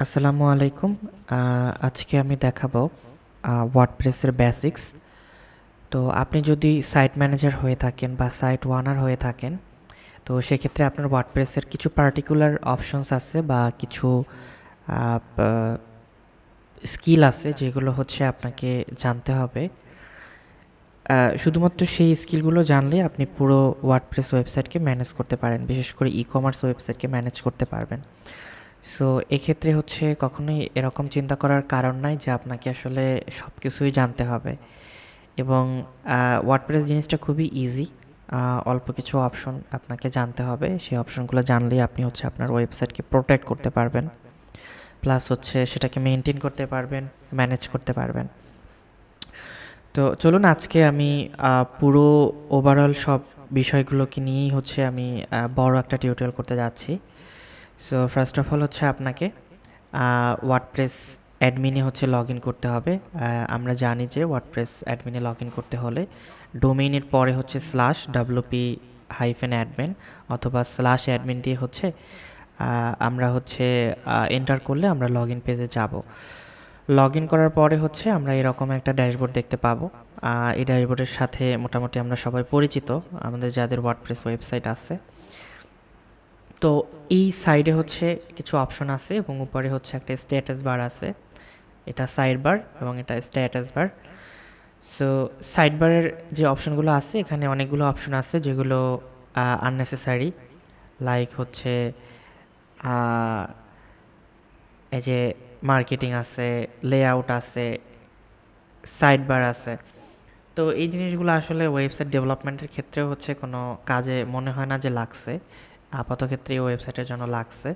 আসসালামু আলাইকুম। আজকে আমি দেখাবো ওয়ার্ডপ্রেসের বেসিক্স। তো আপনি যদি সাইট ম্যানেজার হয়ে থাকেন বা সাইট ওয়ানার হয়ে থাকেন, তো সেক্ষেত্রে আপনার ওয়ার্ডপ্রেসের কিছু পার্টিকুলার অপশনস আছে বা কিছু স্কিল আছে যেগুলো হচ্ছে আপনাকে জানতে হবে। শুধুমাত্র সেই স্কিলগুলো জানলে আপনি পুরো ওয়ার্ডপ্রেস ওয়েবসাইটকে ম্যানেজ করতে পারেন, বিশেষ করে ই কমার্স ওয়েবসাইটকে ম্যানেজ করতে পারবেন। সো এক্ষেত্রে হচ্ছে কখনোই এরকম চিন্তা করার কারণ নাই যে আপনাকে আসলে সব কিছুই জানতে হবে। এবং ওয়ার্ডপ্রেস জিনিসটা খুবই ইজি। অল্প কিছু অপশন আপনাকে জানতে হবে, সেই অপশনগুলো জানলেই আপনি হচ্ছে আপনার ওয়েবসাইটকে প্রোটেক্ট করতে পারবেন, প্লাস হচ্ছে সেটাকে মেনটেন করতে পারবেন, ম্যানেজ করতে পারবেন। তো চলুন আজকে আমি পুরো ওভারঅল সব বিষয়গুলোকে নিয়েই হচ্ছে আমি বড় একটা টিউটোরিয়াল করতে যাচ্ছি। সো ফার্স্ট অফ অল হচ্ছে আপনাকে ওয়ার্ডপ্রেস অ্যাডমিনে হচ্ছে লগ ইন করতে হবে। আমরা জানি যে ওয়ার্ডপ্রেস অ্যাডমিনে লগ ইন করতে হলে ডোমেইনের পরে হচ্ছে /wp-admin অথবা /admin দিয়ে হচ্ছে আমরা হচ্ছে এন্টার করলে আমরা লগ ইন পেজে যাব। লগ ইন করার পরে হচ্ছে আমরা এরকম একটা ড্যাশবোর্ড দেখতে পাবো। এই ড্যাশবোর্ডের সাথে মোটামুটি আমরা সবাই পরিচিত, আমাদের যাদের ওয়ার্ডপ্রেস ওয়েবসাইট আছে। তো এই সাইডে হচ্ছে কিছু অপশন আছে এবং উপরে হচ্ছে একটা স্ট্যাটাস বার আছে। এটা সাইড বার এবং এটা স্ট্যাটাস বার। সো সাইড বারের যে অপশনগুলো আছে, এখানে অনেকগুলো অপশন আছে যেগুলো আননেসেসারি। লাইক হচ্ছে এই যে মার্কেটিং আছে, লেআউট আছে, সাইড বার আছে। তো এই জিনিসগুলো আসলে ওয়েবসাইট ডেভেলপমেন্টের ক্ষেত্রেও হচ্ছে কোনো কাজে মনে হয় না যে লাগছে, আপাতত ক্ষেত্রে এই ওয়েবসাইটের জন্য লাগছে।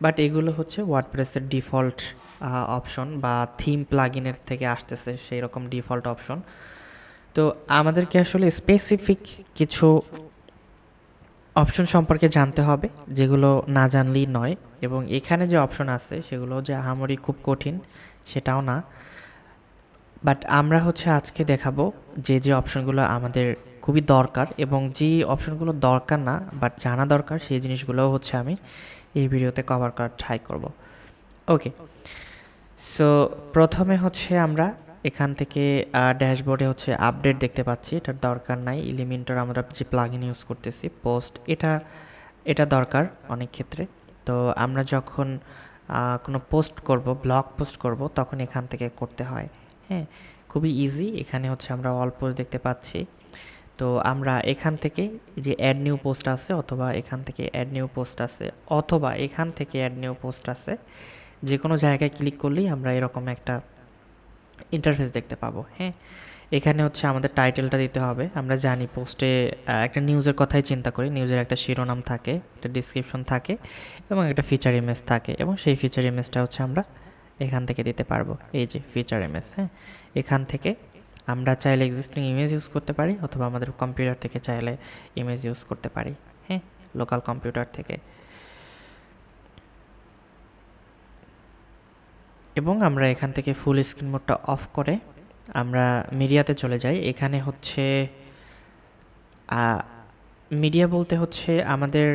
বাট এগুলো হচ্ছে ওয়ার্ডপ্রেসের ডিফল্ট অপশন বা থিম প্লাগইনের থেকে আসতেছে সেই রকম ডিফল্ট অপশন। তো আমাদেরকে আসলে স্পেসিফিক কিছু অপশন সম্পর্কে জানতে হবে যেগুলো না জানলেই নয়। এবং এখানে যে অপশন আছে সেগুলো যে আহামরি খুব কঠিন সেটাও না। বাট আমরা হচ্ছে আজকে দেখাবো যে অপশনগুলো আমাদের খুবই দরকার এবং যে অপশনগুলো দরকার না বাট জানা দরকার, সেই জিনিসগুলোও হচ্ছে আমি এই ভিডিওতে কভার করার ট্রাই করব। ওকে, সো প্রথমে হচ্ছে আমরা এখান থেকে ড্যাশবোর্ডে হচ্ছে আপডেট দেখতে পাচ্ছি, এটার দরকার নাই। এলিমেন্টর আমরা যে প্লাগইন ইউজ করতেছি পোস্ট, এটা দরকার অনেক ক্ষেত্রে। তো আমরা যখন কোনো পোস্ট করব, ব্লগ পোস্ট করব, তখন এখান থেকে করতে হয়। হ্যাঁ, খুবই ইজি। এখানে হচ্ছে আমরা অল পোস্ট দেখতে পাচ্ছি। তো আমরা এখান থেকে যে অ্যাড নিউ পোস্ট আছে, অথবা এখান থেকে অ্যাড নিউ পোস্ট আছে, অথবা এখান থেকে অ্যাড নিউ পোস্ট আছে, যে কোনো জায়গায় ক্লিক করলেই আমরা এরকম একটা ইন্টারফেস দেখতে পাবো। হ্যাঁ, এখানে হচ্ছে আমাদের টাইটেলটা দিতে হবে। আমরা জানি পোস্টে একটা নিউজের কথাই চিন্তা করি, নিউজের একটা শিরোনাম থাকে, একটা ডিসক্রিপশন থাকে এবং একটা ফিচার ইমেজ থাকে, এবং সেই ফিচার ইমেজটা হচ্ছে আমরা এখান থেকে দিতে পারবো। এই যে ফিচার ইমেজ, হ্যাঁ, এখান থেকে আমরা চাইলে এক্সিস্টিং ইমেজ ইউজ করতে পারি অথবা আমাদের কম্পিউটার থেকে চাইলে ইমেজ ইউজ করতে পারি। হ্যাঁ, লোকাল কম্পিউটার থেকে। এবং আমরা এখান থেকে ফুল স্ক্রিন মোডটা অফ করে আমরা মিডিয়াতে চলে যাই। এখানে হচ্ছে মিডিয়া বলতে হচ্ছে আমাদের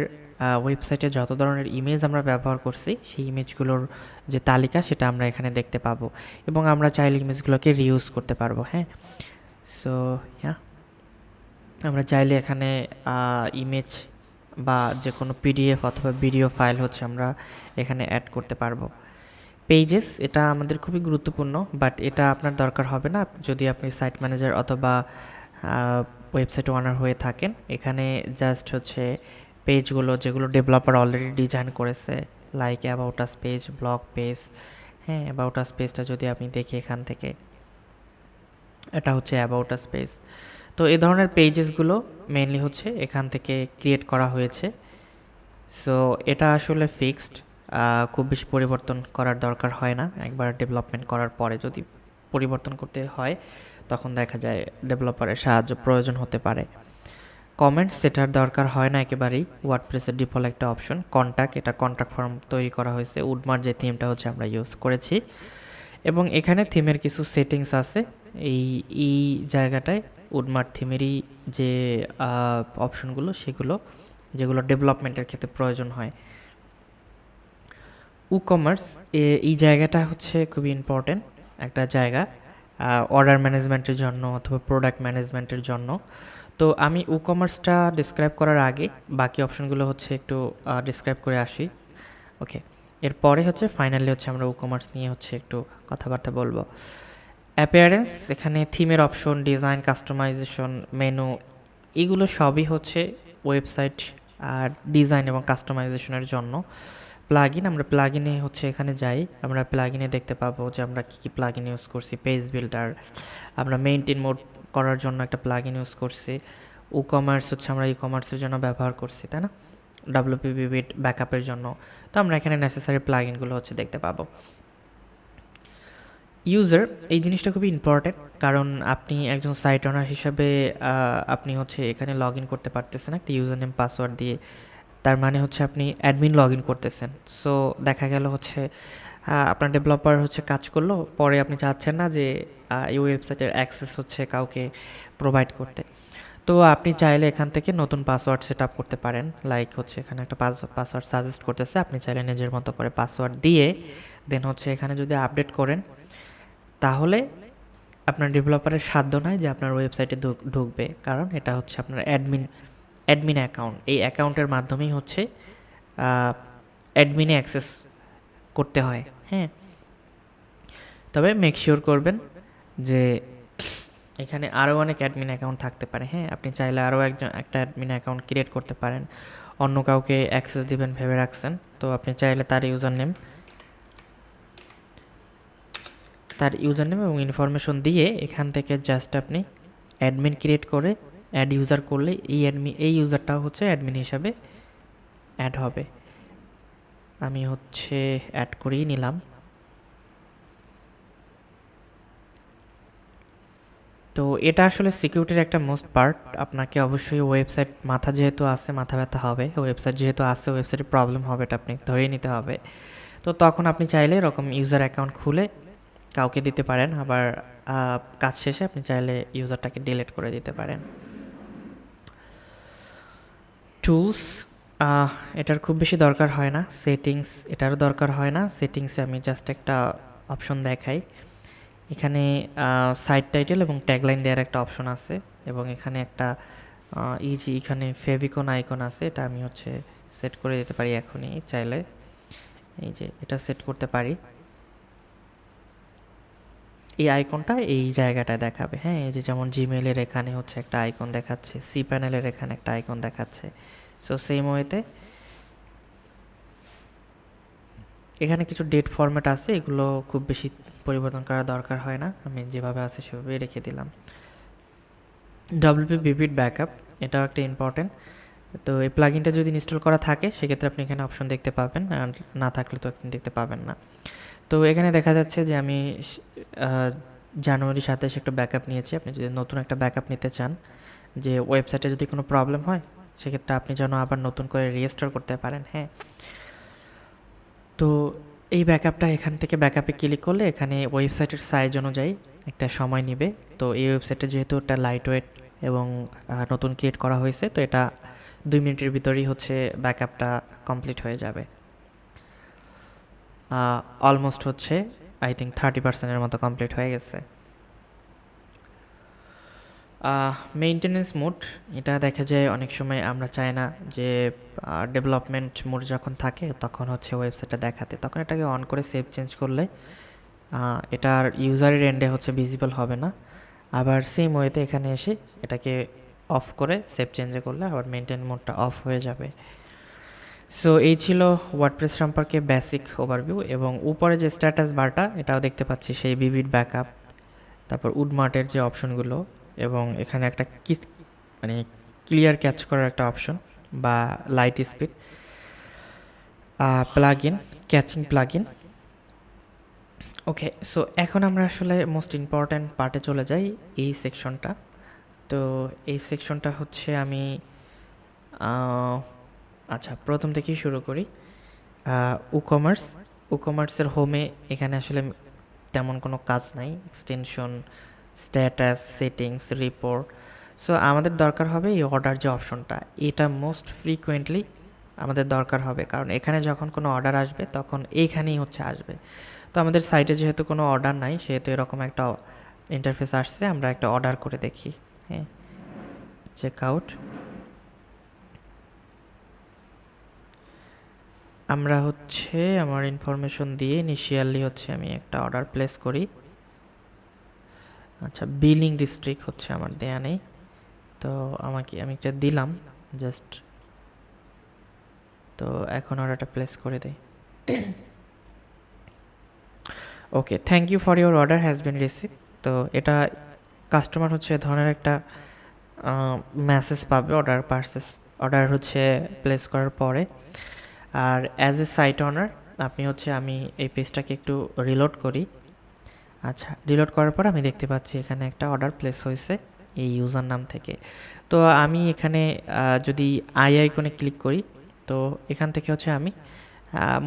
ওয়েবসাইটে যত ধরনের ইমেজ আমরা ব্যবহার করছি সেই ইমেজগুলোর যে তালিকা সেটা আমরা এখানে দেখতে পাবো, এবং আমরা চাইলে ইমেজগুলোকে রিউজ করতে পারবো। হ্যাঁ, সো হ্যাঁ, আমরা চাইলে এখানে ইমেজ বা যে কোনো পিডিএফ অথবা ভিডিও ফাইল হচ্ছে আমরা এখানে অ্যাড করতে পারবো। পেজেস, এটা আমাদের খুবই গুরুত্বপূর্ণ, বাট এটা আপনার দরকার হবে না যদি আপনি সাইট ম্যানেজার অথবা ওয়েবসাইট ওনার হয়ে থাকেন। এখানে জাস্ট হচ্ছে পেজগুলো যেগুলো ডেভেলপার অলরেডি ডিজাইন করেছে, like about us page, blog page. হ্যাঁ, অ্যাবাউট আস পেজটা যদি আপনি দেখি এখান থেকে, এটা হচ্ছে অ্যাবাউট আস পেজ। তো এই ধরনের পেজেসগুলো মেইনলি হচ্ছে এখান থেকে ক্রিয়েট করা হয়েছে। সো এটা আসলে ফিক্সড, খুব বেশি পরিবর্তন করার দরকার হয় না। একবার ডেভেলপমেন্ট করার পরে যদি পরিবর্তন করতে হয় তখন দেখা যায় ডেভেলপারের সাহায্য প্রয়োজন হতে পারে। কমেন্টস, সেটার দরকার হয় না একেবারেই। ওয়ার্ডপ্রেসের ডিফল্ট একটা অপশন কন্ট্যাক্ট, এটা কন্ট্যাক্ট ফর্ম তৈরি করা হয়েছে। উডমার যে থিমটা হচ্ছে আমরা ইউজ করেছি, এবং এখানে থিমের কিছু সেটিংস আছে। এই জায়গাটায় উডমার থিমেরই যে অপশনগুলো সেগুলো যেগুলো ডেভেলপমেন্টের ক্ষেত্রে প্রয়োজন হয়। কমার্স এই জায়গাটা হচ্ছে খুবই ইম্পর্টেন্ট একটা জায়গা অর্ডার ম্যানেজমেন্টের জন্য অথবা প্রোডাক্ট ম্যানেজমেন্টের জন্য। তো আমি কমার্সটা ডিসক্রাইব করার আগে বাকি অপশনগুলো হচ্ছে একটু ডিসক্রাইব করে আসি। ওকে, এরপরে হচ্ছে ফাইনালি হচ্ছে আমরা কমার্স নিয়ে হচ্ছে একটু কথাবার্তা বলবো। অ্যাপিয়ারেন্স, এখানে থিমের অপশন, ডিজাইন, কাস্টমাইজেশন, মেনু, এগুলো সবই হচ্ছে ওয়েবসাইট আর ডিজাইন এবং কাস্টমাইজেশনের জন্য। প্লাগইন, আমরা প্লাগইনে হচ্ছে এখানে যাই, আমরা প্লাগইনে দেখতে পাবো যে আমরা কী কী প্লাগইন ইউজ করছি। পেজ বিল্ডার, আমরা মেইনটেইন মোড করার জন্য একটা প্লাগইন ইউজ করছি। কমার্স হচ্ছে আমরা কমার্সের জন্য ব্যবহার করছি, তাই না, ডাব্লিউপিপি বিট ব্যাকআপের জন্য। তো আমরা এখানে নেসেসারি প্লাগইনগুলো হচ্ছে দেখতে পাবো। ইউজার, এই জিনিসটা খুবই ইম্পর্টেন্ট, কারণ আপনি একজন সাইট ওনার হিসাবে আপনি হচ্ছে এখানে লগ ইন করতে পারতেছেন একটা ইউজার নেম পাসওয়ার্ড দিয়ে। তার মানে হচ্ছে আপনি অ্যাডমিন লগ ইন করতেছেন। সো দেখা গেল হচ্ছে আপনার ডেভেলপার হচ্ছে কাজ করলো, পরে আপনি চাচ্ছেন না যে এই ওয়েবসাইটের অ্যাক্সেস হচ্ছে কাউকে প্রোভাইড করতে। তো আপনি চাইলে এখান থেকে নতুন পাসওয়ার্ড সেট আপ করতে পারেন। লাইক হচ্ছে এখানে একটা পাসওয়ার্ড সাজেস্ট করতেছে, আপনি চাইলে নিজের মতো করে পাসওয়ার্ড দিয়ে দেন হচ্ছে এখানে যদি আপডেট করেন, তাহলে আপনার ডেভেলপারের সাধ্য নয় যে আপনার ওয়েবসাইটে ঢুকবে, কারণ এটা হচ্ছে আপনার অ্যাডমিন অ্যাকাউন্ট। এই অ্যাকাউন্টের মাধ্যমেই হচ্ছে অ্যাডমিনে অ্যাক্সেস করতে হয়। হ্যাঁ, তবে মেক শিওর করবেন যে এখানে আরও অনেক অ্যাডমিন অ্যাকাউন্ট থাকতে পারে। হ্যাঁ, আপনি চাইলে আরও একটা অ্যাডমিন অ্যাকাউন্ট ক্রিয়েট করতে পারেন, অন্য কাউকে অ্যাক্সেস দিবেন ভেবে রাখছেন। তো আপনি চাইলে তার ইউজার নেম এবং ইনফরমেশন দিয়ে এখান থেকে জাস্ট আপনি অ্যাডমিন ক্রিয়েট করে অ্যাড ইউজার করলে এই ইউজারটাও হচ্ছে অ্যাডমিন হিসাবে অ্যাড হবে। আমি হচ্ছে অ্যাড করেই নিলাম। তো এটা আসলে সিকিউরিটির একটা মোস্ট পার্ট। আপনাকে অবশ্যই ওয়েবসাইট যেহেতু আছে, মাথা ব্যথা হবে, ওয়েবসাইট যেহেতু আছে, ওয়েবসাইটে প্রবলেম হবে, এটা আপনি ধরেই নিতে হবে। তো তখন আপনি চাইলে এরকম ইউজার অ্যাকাউন্ট খুলে কাউকে দিতে পারেন, আবার কাজ শেষে আপনি চাইলে ইউজারটাকে ডিলিট করে দিতে পারেন। টুলস, এটার খুব বেশি দরকার হয় না। সেটিংস, এটারও দরকার হয় না। সেটিংসে আমি জাস্ট একটা অপশন দেখাই। এখানে সাইট টাইটেল এবং ট্যাগলাইন দেওয়ার একটা অপশন আছে, এবং এখানে একটা এখানে ফেভিকন আইকন আছে, এটা আমি হচ্ছে সেট করে দিতে পারি এখনই চাইলে। এই যে এটা সেট করতে পারি, এই আইকনটা এই জায়গাটায় দেখাবে। হ্যাঁ, এই যে যেমন জিমেলের এখানে হচ্ছে একটা আইকন দেখাচ্ছে, সি প্যানেলের এখানে একটা আইকন দেখাচ্ছে। সো সেম ওয়েতে এখানে কিছু ডেট ফরম্যাট আছে, এগুলো খুব বেশি পরিবর্তন করার দরকার হয় না, আমি যেভাবে আছে সেভাবেই রেখে দিলাম। ডব্লিউপি বিবিট ব্যাকআপ, এটাও একটা ইম্পর্টেন্ট। তো এই প্লাগইনটা যদি ইনস্টল করা থাকে সেক্ষেত্রে আপনি এখানে অপশন দেখতে পাবেন, আর না থাকলে তো আপনি দেখতে পাবেন না। তো এখানে দেখা যাচ্ছে যে আমি জানুয়ারি 27 একটা ব্যাকআপ নিয়েছি। আপনি যদি নতুন একটা ব্যাকআপ নিতে চান, যে ওয়েবসাইটে যদি কোনো প্রবলেম হয় সেক্ষেত্রে আপনি যেন আবার নতুন করে রেজিস্টার করতে পারেন। হ্যাঁ, তো এই ব্যাকআপটা এখান থেকে ব্যাকআপে ক্লিক করলে এখানে ওয়েবসাইটের সাইজ অনুযায়ী একটা সময় নেবে। তো এই ওয়েবসাইটে যেহেতু একটা লাইট ওয়েট এবং নতুন ক্রিয়েট করা হয়েছে, তো এটা 2 মিনিটের ভিতরেই হচ্ছে ব্যাকআপটা কমপ্লিট হয়ে যাবে। অলমোস্ট হচ্ছে আই থিঙ্ক 30%-এর মতো কমপ্লিট হয়ে গেছে। মেইনটেনেন্স মোড, এটা দেখা যায় অনেক সময় আমরা চাই না যে ডেভেলপমেন্ট মোড যখন থাকে তখন হচ্ছে ওয়েবসাইটটা দেখাতে, তখন এটাকে অন করে সেভ চেঞ্জ করলে এটার ইউজারের এন্ডে হচ্ছে ভিজিবল হবে না। আবার সেম ওয়েতে এখানে এসে এটাকে অফ করে সেভ চেঞ্জে করলে আবার মেইনটেন মোডটা অফ হয়ে যাবে। সো এই ছিল ওয়ার্ডপ্রেস সম্পর্কে বেসিক ওভারভিউ, এবং উপরে যে স্ট্যাটাস বারটা এটাও দেখতে পাচ্ছি সেই ভিভিড ব্যাকআপ, তারপর উডমার্টের যে অপশনগুলো, এবং এখানে একটা মানে ক্লিয়ার ক্যাচ করার একটা অপশন বা light speed plugin, caching plugin. Okay, so এখন আমরা আসলে মোস্ট ইম্পর্ট্যান্ট পার্টে চলে যাই, এই সেকশনটা। তো এই সেকশনটা হচ্ছে আমি আচ্ছা প্রথম থেকেই শুরু করি। কমার্সের হোমে এখানে আসলে তেমন কোনো কাজ নাই, extension, status, settings, report. So আমাদের দরকার হবে এই অর্ডার যে অপশনটা, এটা মোস্ট ফ্রিকুয়েন্টলি আমাদের দরকার হবে, কারণ এখানে যখন কোনো অর্ডার আসবে তখন এইখানেই হচ্ছে আসবে। তো আমাদের সাইটে যেহেতু কোনো অর্ডার নাই, সেহেতু এরকম একটা ইন্টারফেস আসছে। আমরা একটা অর্ডার করে দেখি। হ্যাঁ, চেক আউট। আমরা হচ্ছে আমার ইনফরমেশন দিয়ে ইনিশিয়ালি হচ্ছে আমি একটা অর্ডার প্লেস করি। আচ্ছা, বিলিং ডিস্ট্রিক্ট হচ্ছে আমার দেয়া নেই, তো আমি একটা দিলাম জাস্ট। তো এখন অর্ডারটা প্লেস করে দেই। Okay, thank you for your order has been receive. তো এটা কাস্টমার হচ্ছে ধরনের একটা মেসেজ পাবে অর্ডার হচ্ছে প্লেস করার পরে। আর অ্যাজ এ সাইট অনার আপনি হচ্ছে, আমি এই পেজটাকে একটু রিলোড করি। আচ্ছা, রিলোড করার পর আমি দেখতে পাচ্ছি এখানে একটা অর্ডার প্লেস হয়েছে এই ইউজার নাম থেকে। তো আমি এখানে যদি আইকনে ক্লিক করি, তো এখান থেকে হচ্ছে আমি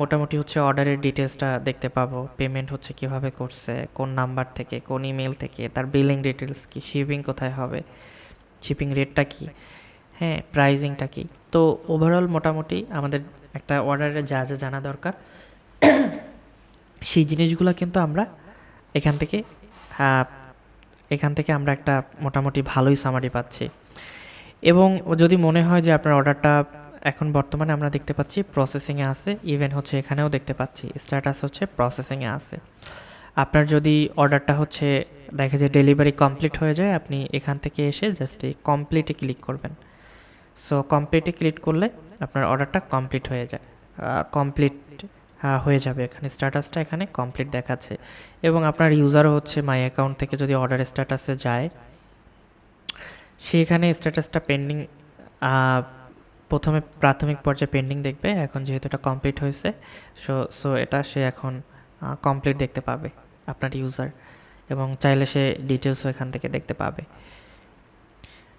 মোটামুটি হচ্ছে অর্ডারের ডিটেলসটা দেখতে পাবো। পেমেন্ট হচ্ছে কিভাবে করছে, কোন নাম্বার থেকে, কোন ইমেল থেকে, তার বিলিং ডিটেলস কি, শিপিং কোথায় হবে, শিপিং রেটটা কি, হ্যাঁ, প্রাইজিংটা কি। তো ওভারঅল মোটামুটি আমাদের একটা অর্ডারের যা যা জানা দরকার সেই জিনিসগুলো কিন্তু আমরা এখান থেকে আমরা একটা মোটামুটি ভালোই সামারি পাচ্ছি। এবং যদি মনে হয় যে আপনার অর্ডারটা এখন বর্তমানে আমরা দেখতে পাচ্ছি প্রসেসিংয়ে আছে, ইভেন হচ্ছে এখানেও দেখতে পাচ্ছি স্ট্যাটাস হচ্ছে প্রসেসিংয়ে আছে। আপনার যদি অর্ডারটা হচ্ছে দেখে যে ডেলিভারি কমপ্লিট হয়ে যায়, আপনি এখান থেকে এসে জাস্ট এই কমপ্লিটে ক্লিক করবেন। সো কমপ্লিটে ক্লিক করলে আপনার অর্ডারটা কমপ্লিট হয়ে যায়, কমপ্লিট হয়ে যাবে। এখানে স্ট্যাটাসটা এখানে কমপ্লিট দেখাচ্ছে। এবং আপনার ইউজারও হচ্ছে মাই অ্যাকাউন্ট থেকে যদি অর্ডার স্ট্যাটাসে যায়, সেখানে স্ট্যাটাসটা পেন্ডিং, প্রথমে প্রাথমিক পর্যায়ে পেন্ডিং দেখবে। এখন যেহেতু এটা কমপ্লিট হয়েছে, সো এটা সে এখন কমপ্লিট দেখতে পাবে আপনার ইউজার, এবং চাইলে সে ডিটেলসও এখান থেকে দেখতে পাবে।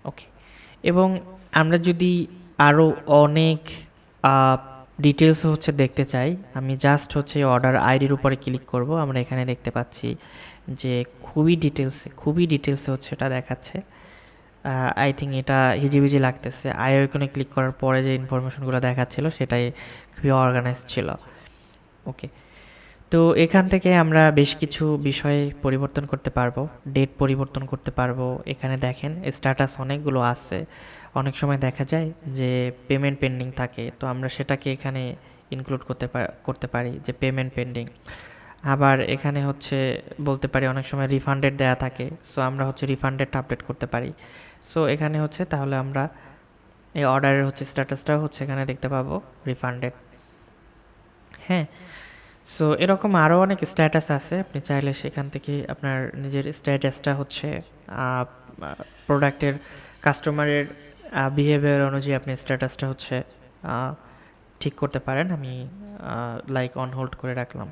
ওকে, এবং আমরা যদি আরও অনেক ডিটেলস হচ্ছে দেখতে চাই, আমি জাস্ট হচ্ছে অর্ডার আইডির উপরে ক্লিক করব। আমরা এখানে দেখতে পাচ্ছি যে খুবই ডিটেলসে হচ্ছে এটা দেখাচ্ছে। আই থিঙ্ক এটা হিজিবিজি লাগতেছে। আইকনে ক্লিক করার পরে যে ইনফরমেশনগুলো দেখাচ্ছিল সেটাই খুবই অর্গানাইজ ছিল। ওকে, তো এখান থেকে আমরা বেশ কিছু বিষয় পরিবর্তন করতে পারবো, ডেট পরিবর্তন করতে পারবো। এখানে দেখেন স্ট্যাটাস অনেকগুলো আছে। অনেক সময় দেখা যায় যে পেমেন্ট পেন্ডিং থাকে, তো আমরা সেটাকে এখানে ইনক্লুড করতে পারি যে পেমেন্ট পেন্ডিং। আবার এখানে হচ্ছে বলতে পারি অনেক সময় রিফান্ডেড দেয়া থাকে, সো আমরা হচ্ছে রিফান্ডেডটা আপডেট করতে পারি। সো এখানে হচ্ছে তাহলে আমরা এই অর্ডারের হচ্ছে স্ট্যাটাসটাও হচ্ছে এখানে দেখতে পাবো রিফান্ডেড। হ্যাঁ, সো এরকম আরও অনেক স্ট্যাটাস আছে, আপনি চাইলে সেখান থেকে আপনার নিজের স্ট্যাটাসটা হচ্ছে প্রোডাক্টের কাস্টমারের বিহেভিয়ার অনুযায়ী আপনি স্ট্যাটাসটা হচ্ছে ঠিক করতে পারেন। আমি লাইক অন হোল্ড করে রাখলাম।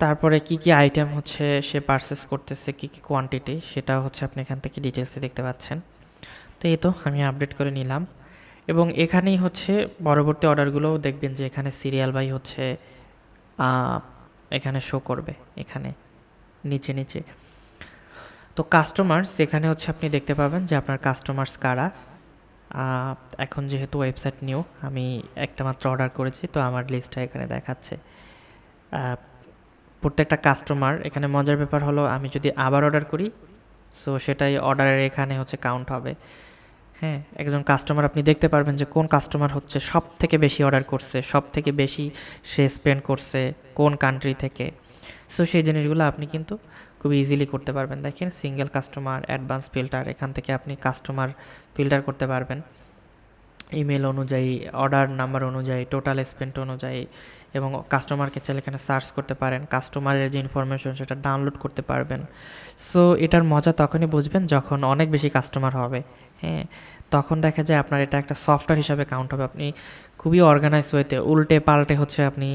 তারপরে কি কি আইটেম হচ্ছে সে পারচেস করতেছে, কি কি কোয়ান্টিটি, সেটা হচ্ছে আপনি এখান থেকে ডিটেলসে দেখতে পাচ্ছেন। তো এই তো আমি আপডেট করে নিলাম, এবং এখানেই হচ্ছে পরবর্তী অর্ডারগুলোও দেখবেন যে এখানে সিরিয়াল বাই হচ্ছে এখানে শো করবে, এখানে নিচে। তো কাস্টমার্স এখানে হচ্ছে আপনি দেখতে পাবেন যে আপনার কাস্টমার্স কারা। এখন যেহেতু ওয়েবসাইট নিউ, আমি একটা মাত্র অর্ডার করেছি, তো আমার লিস্টটা এখানে দেখাচ্ছে প্রত্যেকটা কাস্টমার। এখানে মজার ব্যাপার হলো আমি যদি আবার অর্ডার করি, সো সেটাই অর্ডারের এখানে হচ্ছে কাউন্ট হবে। হ্যাঁ, একজন কাস্টমার আপনি দেখতে পারবেন যে কোন কাস্টমার হচ্ছে সব থেকে বেশি অর্ডার করছে, সব থেকে বেশি সে স্পেন্ড করছে কোন কান্ট্রি থেকে। সো সেই জিনিসগুলো আপনি কিন্তু খুব ইজিলি করতে পারবেন। দেখেন সিঙ্গেল কাস্টমার, অ্যাডভান্স ফিল্টার, এখান থেকে আপনি কাস্টমার ফিল্টার করতে পারবেন ইমেল অনুযায়ী, অর্ডার নাম্বার অনুযায়ী, টোটাল স্পেন্ড অনুযায়ী, এবং কাস্টমারকে চাইলে এখানে সার্চ করতে পারেন, কাস্টমারের যে ইনফরমেশন সেটা ডাউনলোড করতে পারবেন। সো এটার মজা তখনই বুঝবেন যখন অনেক বেশি কাস্টমার হবে। হ্যাঁ, তখন দেখা যায় আপনার এটা একটা সফটওয়্যার হিসাবে কাউন্ট হবে। আপনি খুবই অর্গানাইজ ওয়েতে উল্টে পাল্টে হচ্ছে আপনি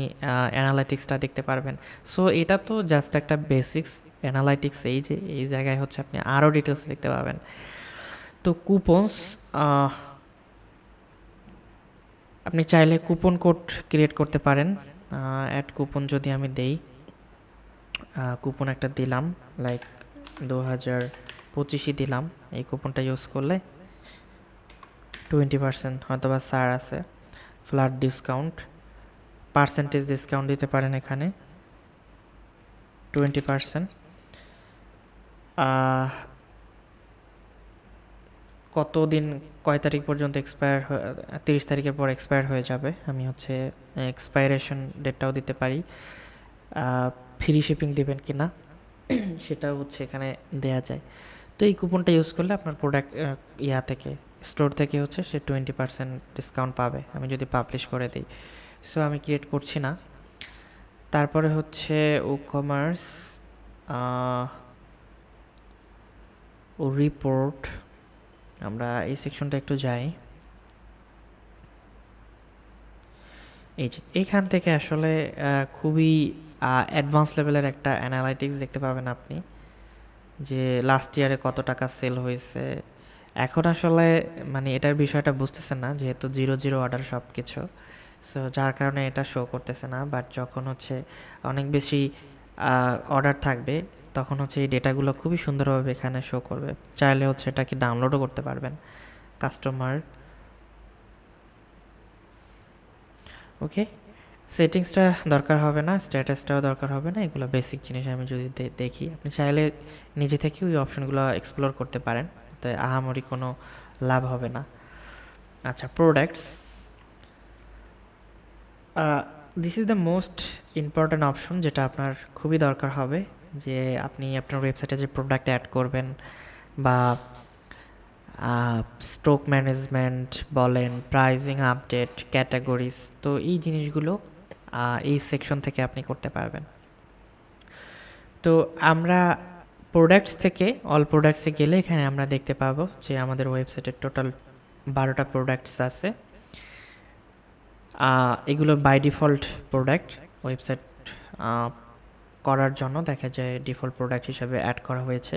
অ্যানালাইটিক্সটা দেখতে পারবেন। সো এটা তো জাস্ট একটা বেসিক্স অ্যানালাইটিক্স, এই জায়গায় হচ্ছে আপনি আরও ডিটেলস দেখতে পাবেন। তো কুপনস, আপনি চাইলে কুপন কোড ক্রিয়েট করতে পারেন। অ্যাড কুপন যদি আমি দেই, কুপন একটা দিলাম, লাইক 2025 দিলাম। এই কুপনটা ইউজ করলে 20% হয়তো বা ছাড় আছে, ফ্ল্যাট ডিসকাউন্ট, পার্সেন্টেজ ডিসকাউন্ট দিতে পারেন এখানে 20%। কতদিন, কয় তারিখ পর্যন্ত এক্সপায়ার, 30 তারিখের পর এক্সপায়ার হয়ে যাবে। আমি হচ্ছে এক্সপায়ারেশন ডেটটাও দিতে পারি। ফ্রি শিপিং দিবেন কি না সেটাও হচ্ছে এখানে দেয়া যায়। তো এই কুপনটা ইউজ করলে আপনার প্রোডাক্ট থেকে স্টোর থেকে হচ্ছে সে 20% ডিসকাউন্ট পাবে আমি যদি পাবলিশ করে দিই। সো আমি ক্রিয়েট করছি না। তারপরে হচ্ছে ই কমার্স ও রিপোর্ট, আমরা এই সেকশনটা একটু যাই। এই যে এইখান থেকে আসলে খুবই অ্যাডভান্স লেভেলের একটা অ্যানালাইটিক্স দেখতে পাবেন আপনি, যে লাস্ট ইয়ারে কত টাকা সেল হয়েছে। এখন আসলে মানে এটার বিষয়টা বুঝতেছে না, যেহেতু 0 অর্ডার সব কিছু, সো যার কারণে এটা শো করতেছে না। বাট যখন হচ্ছে অনেক বেশি অর্ডার থাকবে তখন হচ্ছে এই ডেটাগুলো খুবই সুন্দরভাবে এখানে শো করবে। চাইলে হচ্ছে এটাকে ডাউনলোডও করতে পারবেন কাস্টমার। ওকে, সেটিংসটা দরকার হবে না, স্ট্যাটাসটাও দরকার হবে না, এগুলো বেসিক জিনিস। আমি যদি দেখি, আপনি চাইলে নিজে থেকে ওই অপশনগুলো এক্সপ্লোর করতে পারেন, তাই আহামরি কোনো লাভ হবে না। আচ্ছা, products, this is the most important option, যেটা আপনার খুবই দরকার হবে, যে আপনি আপনার ওয়েবসাইটে যে প্রোডাক্ট অ্যাড করবেন বা স্টক ম্যানেজমেন্ট বলেন, প্রাইজিং আপডেট, ক্যাটাগরিজ, তো এই জিনিসগুলো এই সেকশন থেকে আপনি করতে পারবেন। তো আমরা প্রোডাক্টস থেকে অল প্রোডাক্টসে গেলে এখানে আমরা দেখতে পাবো যে আমাদের ওয়েবসাইটের টোটাল 12টা প্রোডাক্টস আছে। এগুলো বাই ডিফল্ট প্রোডাক্ট, ওয়েবসাইট করার জন্য দেখা যায় ডিফল্ট প্রোডাক্ট হিসাবে অ্যাড করা হয়েছে,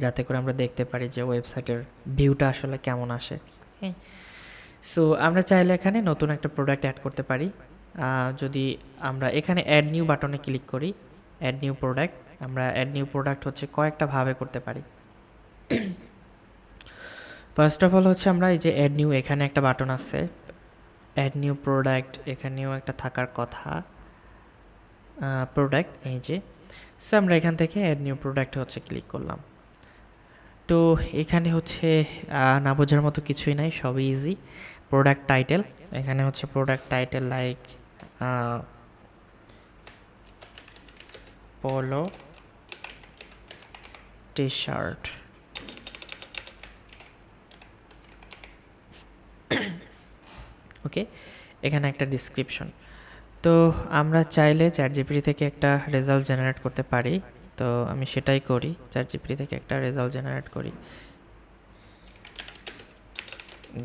যাতে করে আমরা দেখতে পারি যে ওয়েবসাইটের ভিউটা আসলে কেমন আসে। হ্যাঁ, সো আমরা চাইলে এখানে নতুন একটা প্রোডাক্ট অ্যাড করতে পারি। যদি আমরা এখানে অ্যাড নিউ বাটনে ক্লিক করি, অ্যাড নিউ প্রোডাক্ট, আমরা অ্যাড নিউ প্রোডাক্ট হচ্ছে কয়েকটা ভাবে করতে পারি। ফার্স্ট অফ অল হচ্ছে আমরা এই যে অ্যাড নিউ, এখানে একটা বাটন আছে অ্যাড নিউ প্রোডাক্ট, এখানেও একটা থাকার কথা প্রোডাক্ট, এই যে। সো আমরা এখান থেকে অ্যাড নিউ প্রোডাক্ট হচ্ছে ক্লিক করলাম। তো এখানে হচ্ছে না বোঝার মতো কিছুই নাই, সবই ইজি। প্রোডাক্ট টাইটেল, এখানে হচ্ছে product title like polo T shirt, okay. এখানে একটা ডিসক্রিপশন। তো আমরা চাইলে চ্যাটজিপিটি থেকে একটা রেজাল্ট জেনারেট করতে পারি, তো আমি সেটাই করি, চ্যাটজিপিটি থেকে একটা রেজাল্ট জেনারেট করি।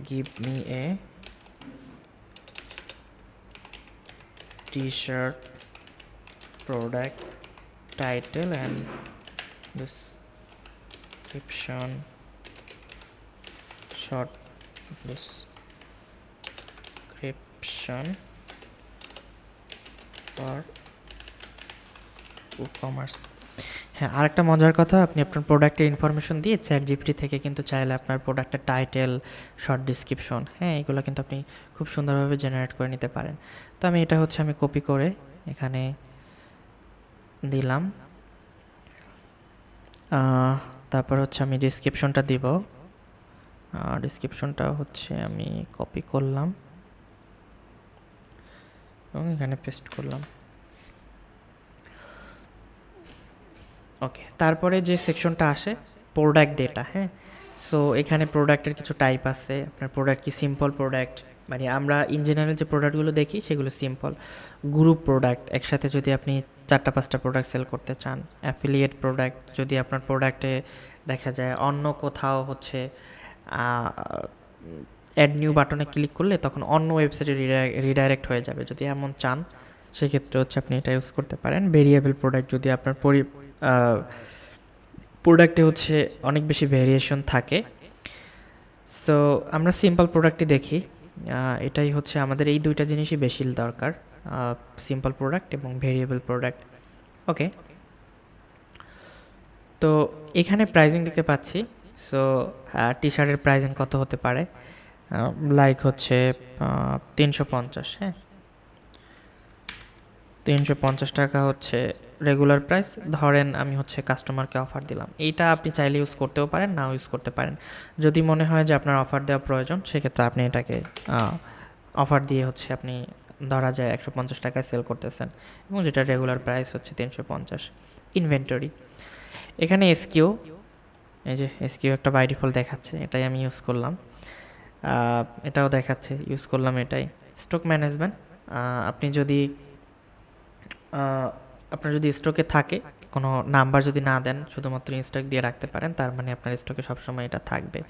Give me a T shirt product title and description, short description for e-commerce। হ্যাঁ, আরেকটা মজার কথা, আপনি আপনার প্রোডাক্টের ইনফরমেশন দিয়ে চ্যাটজিপিটি থেকে কিন্তু চাইলে আপনার প্রোডাক্টের টাইটেল, শর্ট ডিসক্রিপশন, হ্যাঁ, এগুলো কিন্তু আপনি খুব সুন্দরভাবে জেনারেট করে নিতে পারেন। তো আমি এটা হচ্ছে আমি কপি করে এখানে দিলাম। তারপর হচ্ছে আমি ডিসক্রিপশনটা দিব, ডিসক্রিপশনটা হচ্ছে আমি কপি করলাম এবং এখানে পেস্ট করলাম। ওকে, তারপরে যে সেকশনটা আসে প্রোডাক্ট ডেটা, হ্যাঁ। সো এখানে প্রোডাক্টের কিছু টাইপ আছে, আপনার প্রোডাক্ট কি সিম্পল প্রোডাক্ট, মানে আমরা ইন জেনারেল যে প্রোডাক্টগুলো দেখি সেগুলো সিম্পল। গ্রুপ প্রোডাক্ট, একসাথে যদি আপনি 4টা-5টা প্রোডাক্ট সেল করতে চান। অ্যাফিলিয়েট প্রোডাক্ট, যদি আপনার প্রোডাক্টে দেখা যায় অন্য কোথাও হচ্ছে অ্যাড নিউ বাটনে ক্লিক করলে তখন অন্য ওয়েবসাইটে রিডাইরেক্ট হয়ে যাবে, যদি এমন চান সেক্ষেত্রে হচ্ছে আপনি এটা ইউজ করতে পারেন। ভেরিয়েবল প্রোডাক্ট, যদি আপনার প্রোডাক্টে হচ্ছে অনেক বেশি ভেরিয়েশন থাকে। সো আমরা সিম্পল প্রোডাক্টই দেখি, এটাই হচ্ছে আমাদের এই দুইটা জিনিসই বেশি দরকার, সিম্পল প্রোডাক্ট এবং ভেরিয়েবল প্রোডাক্ট। ওকে, তো এখানে প্রাইজিং দেখতে পাচ্ছি। সো টি শার্টের প্রাইজিং কত হতে পারে, লাইক হচ্ছে 350, হ্যাঁ 350 টাকা হচ্ছে রেগুলার প্রাইস। ধরেন আমি হচ্ছে কাস্টমারকে অফার দিলাম, এইটা আপনি চাইলে ইউজ করতেও পারেন, নাও ইউজ করতে পারেন। যদি মনে হয় যে আপনার অফার দেওয়া প্রয়োজন, সেক্ষেত্রে আপনি এটাকে অফার দিয়ে হচ্ছে আপনি ধরা যায় 150 টাকায় সেল করতেছেন, এবং যেটা রেগুলার প্রাইস হচ্ছে 350। ইনভেন্টরি, এখানে এসকিউ, এই যে এসকিউ একটা বাই ডিফল্ট দেখাচ্ছে, এটাই আমি ইউজ করলাম। এটাও দেখাচ্ছে, ইউজ করলাম এটাই। স্টক ম্যানেজমেন্ট, আপনি যদি আপনার যদি স্টকে থাকে, কোনো নাম্বার যদি না দেন, শুধুমাত্র স্টক দিয়ে রাখতে পারেন, তার মানে আপনার স্টকে সবসময় এটা থাকবে।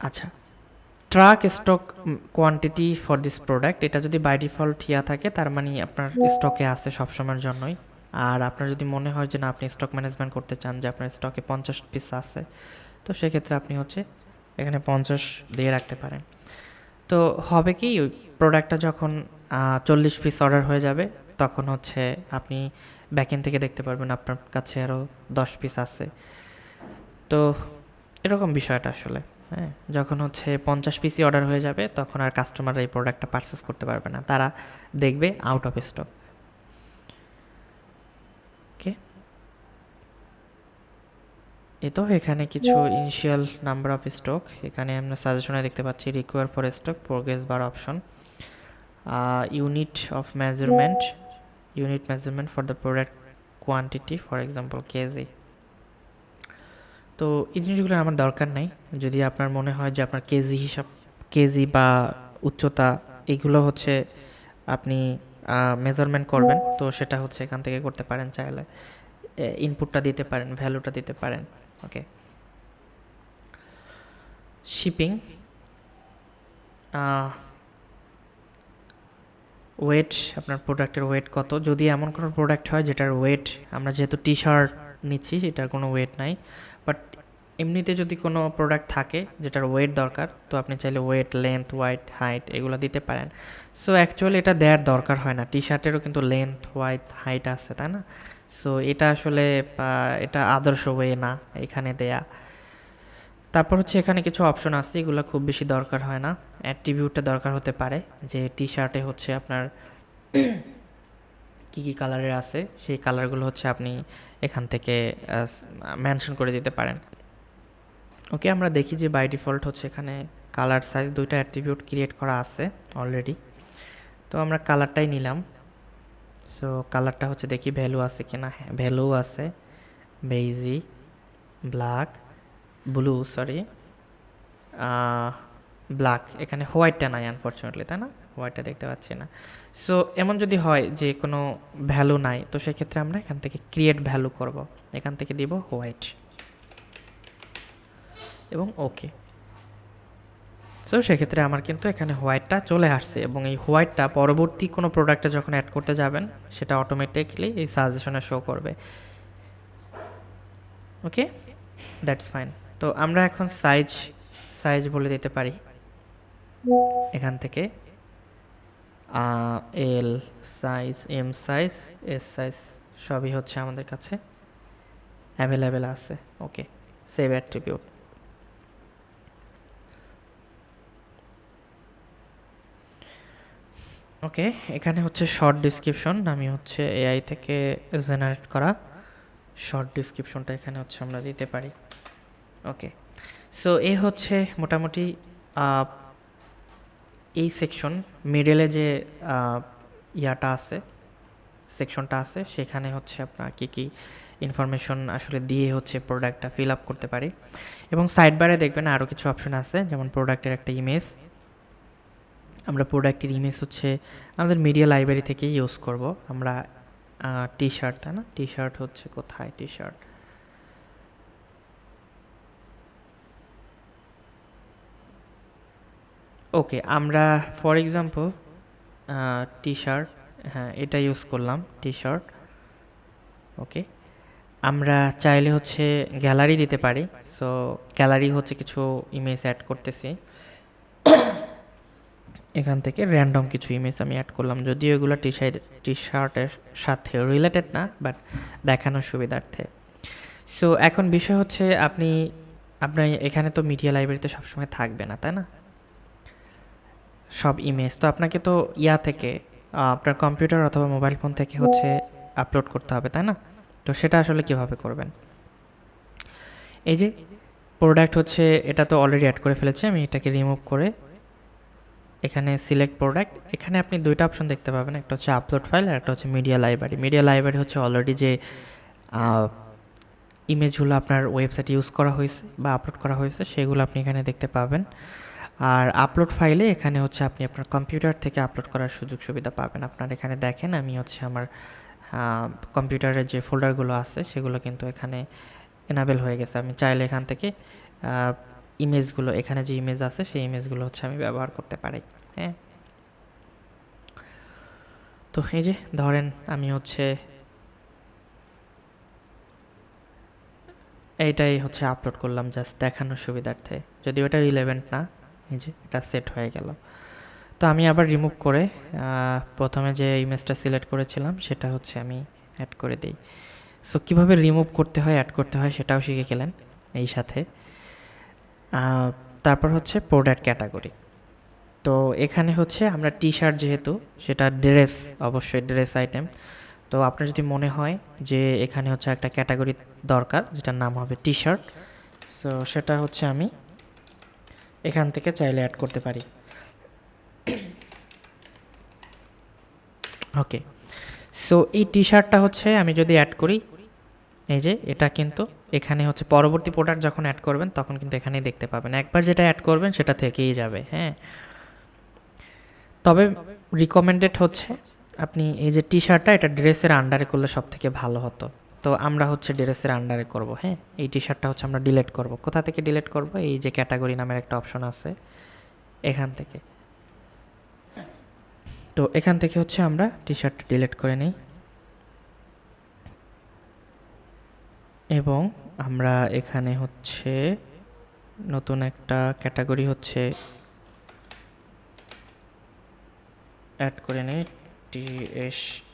আচ্ছা, track stock quantity for this product, এটা যদি বাই ডিফল্ট ইয়া থাকে, তার মানে আপনার স্টকে আছে সবসময়ের জন্যই। আর আপনার যদি মনে হয় যে না, আপনি স্টক ম্যানেজমেন্ট করতে চান, যে আপনার স্টকে 50 পিস আছে, তো সেক্ষেত্রে আপনি হচ্ছে এখানে 50 দিয়ে রাখতে পারেন। তো হবে কি, ওই প্রোডাক্টটা যখন 40 পিস অর্ডার হয়ে যাবে, তখন হচ্ছে আপনি ব্যাকএন্ড থেকে দেখতে পারবেন আপনার কাছে আরও 10 পিস আছে। তো এরকম বিষয়টা আসলে, হ্যাঁ, যখন হচ্ছে 50 পিসই অর্ডার হয়ে যাবে, তখন আর কাস্টমাররা এই প্রোডাক্টটা পারচেস করতে পারবে না, তারা দেখবে আউট অফ স্টক। ওকে, এ তো এখানে কিছু ইনিশিয়াল নাম্বার অফ স্টক, এখানে আমরা সাজেশনে দেখতে পাচ্ছি require for stock, progress bar option, unit of measurement, unit measurement for the product quantity, for example KG. তো এই জিনিসগুলো আমার দরকার নাই। যদি আপনার মনে হয় যে আপনার কেজি হিসাব, কেজি বা উচ্চতা, এগুলো হচ্ছে আপনি মেজারমেন্ট করবেন, তো সেটা হচ্ছে এখান থেকে করতে পারেন, চাইলে ইনপুটটা দিতে পারেন, ভ্যালুটা দিতে পারেন। ওকে, শিপিং, ওয়েট, আপনার প্রোডাক্টের ওয়েট কত, যদি এমন কোনো প্রোডাক্ট হয় যেটার ওয়েট, আমরা যেহেতু টি শার্ট নিচ্ছি, এটার কোনো ওয়েট নাই, বাট এমনিতে যদি কোনো প্রোডাক্ট থাকে যেটার ওয়েট দরকার, তো আপনি চাইলে ওয়েট, লেন্থ, ওয়াইড, হাইট এগুলো দিতে পারেন। সো অ্যাকচুয়ালি এটা দেওয়ার দরকার হয় না, টি শার্টেরও কিন্তু লেন্থ, ওয়াইড, হাইট আছে, তাই না? সো এটা আসলে এটা আদর্শ ওয়ে না এখানে দেয়া। তারপর হচ্ছে এখানে কিছু অপশন আছে, এগুলো খুব বেশি দরকার হয় না। অ্যাট্রিবিউটটা দরকার হতে পারে, যে টি শার্টে হচ্ছে আপনার কী কী কালারের আছে, সেই কালারগুলো হচ্ছে আপনি এখান থেকে মেনশন করে দিতে পারেন। ওকে, আমরা দেখি যে বাই ডিফল্ট হচ্ছে এখানে কালার, সাইজ, দুইটা অ্যাট্রিবিউট ক্রিয়েট করা আছে অলরেডি। তো আমরা কালারটাই নিলাম। সো কালারটা হচ্ছে দেখি ভ্যালু আছে কিনা। হ্যাঁ, ভ্যালু আছে, বেইজি, ব্ল্যাক, ব্লু, সরি ব্ল্যাক। এখানে হোয়াইটটা নাই আনফরচুনেটলি, তাই না? হোয়াইটটা দেখতে পাচ্ছি না। সো এমন যদি হয় যে কোনো ভ্যালু নাই, তো সেক্ষেত্রে আমরা এখান থেকে ক্রিয়েট ভ্যালু করব, এখান থেকে দিব হোয়াইট এবং ওকে। সো সেক্ষেত্রে আমার কিন্তু এখানে হোয়াইটটা চলে আসছে, এবং এই হোয়াইটটা পরবর্তী কোনো প্রোডাক্টে যখন অ্যাড করতে যাবেন, সেটা অটোমেটিকলি এই সাজেশনে শো করবে। Okay, that's fine. তো আমরা এখন সাইজ বলে দিতে পারি এখান থেকে, L size, M size, S size সবই হচ্ছে আমাদের কাছে অ্যাভেলেবেল আছে। ওকে, সেভ অ্যাট্রিবিউট। ওকে, এখানে হচ্ছে শর্ট ডিসক্রিপশন, আমি হচ্ছে এআই থেকে জেনারেট করা শর্ট ডিসক্রিপশনটা এখানে হচ্ছে আমরা দিতে পারি। ওকে, সো এই হচ্ছে মোটামুটি এই সেকশন, মিডলে যে ইয়াটা আছে, সেকশনটা আছে, সেখানে হচ্ছে আপনার কী কী ইনফরমেশন আসলে দিয়ে হচ্ছে প্রোডাক্টটা ফিল আপ করতে পারি। এবং সাইড বারে দেখবেন আরও কিছু অপশন আছে, যেমন প্রোডাক্টের একটা ইমেজ। আমরা প্রোডাক্টের ইমেজ হচ্ছে আমাদের মিডিয়া লাইব্রেরি থেকেই ইউজ করব। আমরা টি শার্ট, তাই না? টি শার্ট হচ্ছে কোথায়, টি শার্ট, ওকে, আমরা ফর এক্সাম্পল টি শার্ট, হ্যাঁ এটা ইউজ করলাম, টি শার্ট। ওকে, আমরা চাইলে হচ্ছে গ্যালারি দিতে পারি। সো গ্যালারি হচ্ছে কিছু ইমেজ অ্যাড করতেছি, এখান থেকে র্যান্ডম কিছু ইমেজ আমি অ্যাড করলাম, যদিও এগুলো টি শার্টের সাথে রিলেটেড না, বাট দেখানোর সুবিধার্থে। সো এখন বিষয় হচ্ছে আপনার এখানে তো মিডিয়া লাইব্রেরিতে সবসময় থাকবে না, তাই না? সব ইমেজ তো আপনাকে তো থেকে আপনার কম্পিউটার অথবা মোবাইল ফোন থেকে হচ্ছে আপলোড করতে হবে, তাই না? তো সেটা আসলে কিভাবে করবেন? এই যে প্রোডাক্ট হচ্ছে, এটা তো অলরেডি অ্যাড করে ফেলেছি, আমি এটাকে রিমুভ করে এখানে সিলেক্ট প্রোডাক্ট, এখানে আপনি দুইটা অপশন দেখতে পাবেন, একটা হচ্ছে আপলোড ফাইল আর একটা হচ্ছে মিডিয়া লাইব্রেরি। মিডিয়া লাইব্রেরি হচ্ছে অলরেডি যে ইমেজগুলো আপনার ওয়েবসাইটে ইউজ করা হয়েছে বা আপলোড করা হয়েছে সেগুলো আপনি এখানে দেখতে পাবেন। আর আপলোড ফাইলে এখানে হচ্ছে আপনি আপনার কম্পিউটার থেকে আপলোড করার সুযোগ সুবিধা পাবেন। আপনার এখানে দেখেন আমি হচ্ছে আমার কম্পিউটারের যে ফোল্ডারগুলো আছে সেগুলো কিন্তু এখানে এনাবেল হয়ে গেছে। আমি চাইলে এখান থেকে ইমেজগুলো, এখানে যে ইমেজ আছে সেই ইমেজগুলো হচ্ছে আমি ব্যবহার করতে পারি। হ্যাঁ, তো এই যে ধরেন আমি হচ্ছে এইটাই হচ্ছে আপলোড করলাম জাস্ট দেখানোর সুবিধার্থে, যদিও এটা রিলেভেন্ট না। এই যে এটা সেট হয়ে গেল। তো আমি আবার রিমুভ করে প্রথমে যে ইমেজটা সিলেক্ট করেছিলাম সেটা হচ্ছে আমি অ্যাড করে দিই। সো কীভাবে রিমুভ করতে হয়, অ্যাড করতে হয় সেটাও শিখে গেলেন এই সাথে। তারপর হচ্ছে প্রোডাক্ট ক্যাটাগরি। তো এখানে হচ্ছে আমরা টি শার্ট, যেহেতু সেটা ড্রেস, অবশ্যই ড্রেস আইটেম। তো আপনার যদি মনে হয় যে এখানে হচ্ছে একটা ক্যাটাগরি দরকার যেটার নাম হবে টি শার্ট, সো সেটা হচ্ছে আমি এখান থেকে চাইলে অ্যাড করতে পারি। ওকে, সো এই টি শার্টটা হচ্ছে আমি যদি অ্যাড করি, এই যে এটা কিন্তু এখানে হচ্ছে পরবর্তী প্রোডাক্ট যখন অ্যাড করবেন তখন কিন্তু এখানেই দেখতে পাবেন। একবার যেটা অ্যাড করবেন সেটা থেকেই যাবে। হ্যাঁ, তবে রিকমেন্ডেড হচ্ছে আপনি এই যে টি শার্টটা, এটা ড্রেসের আন্ডারে করলে সব থেকে ভালো হতো। তো আমরা হচ্ছে ড্রেসের আন্ডারে করব। হ্যাঁ, এই টি শার্টটা হচ্ছে আমরা ডিলিট করব। কোথা থেকে ডিলিট করব? এই যে ক্যাটাগরি নামের একটা অপশন আছে এখান থেকে। তো এখান থেকে হচ্ছে আমরা টি শার্টটা ডিলিট করে নিই এবং আমরা এখানে হচ্ছে নতুন একটা ক্যাটাগরি হচ্ছে অ্যাড করে নিই, TSSIRT।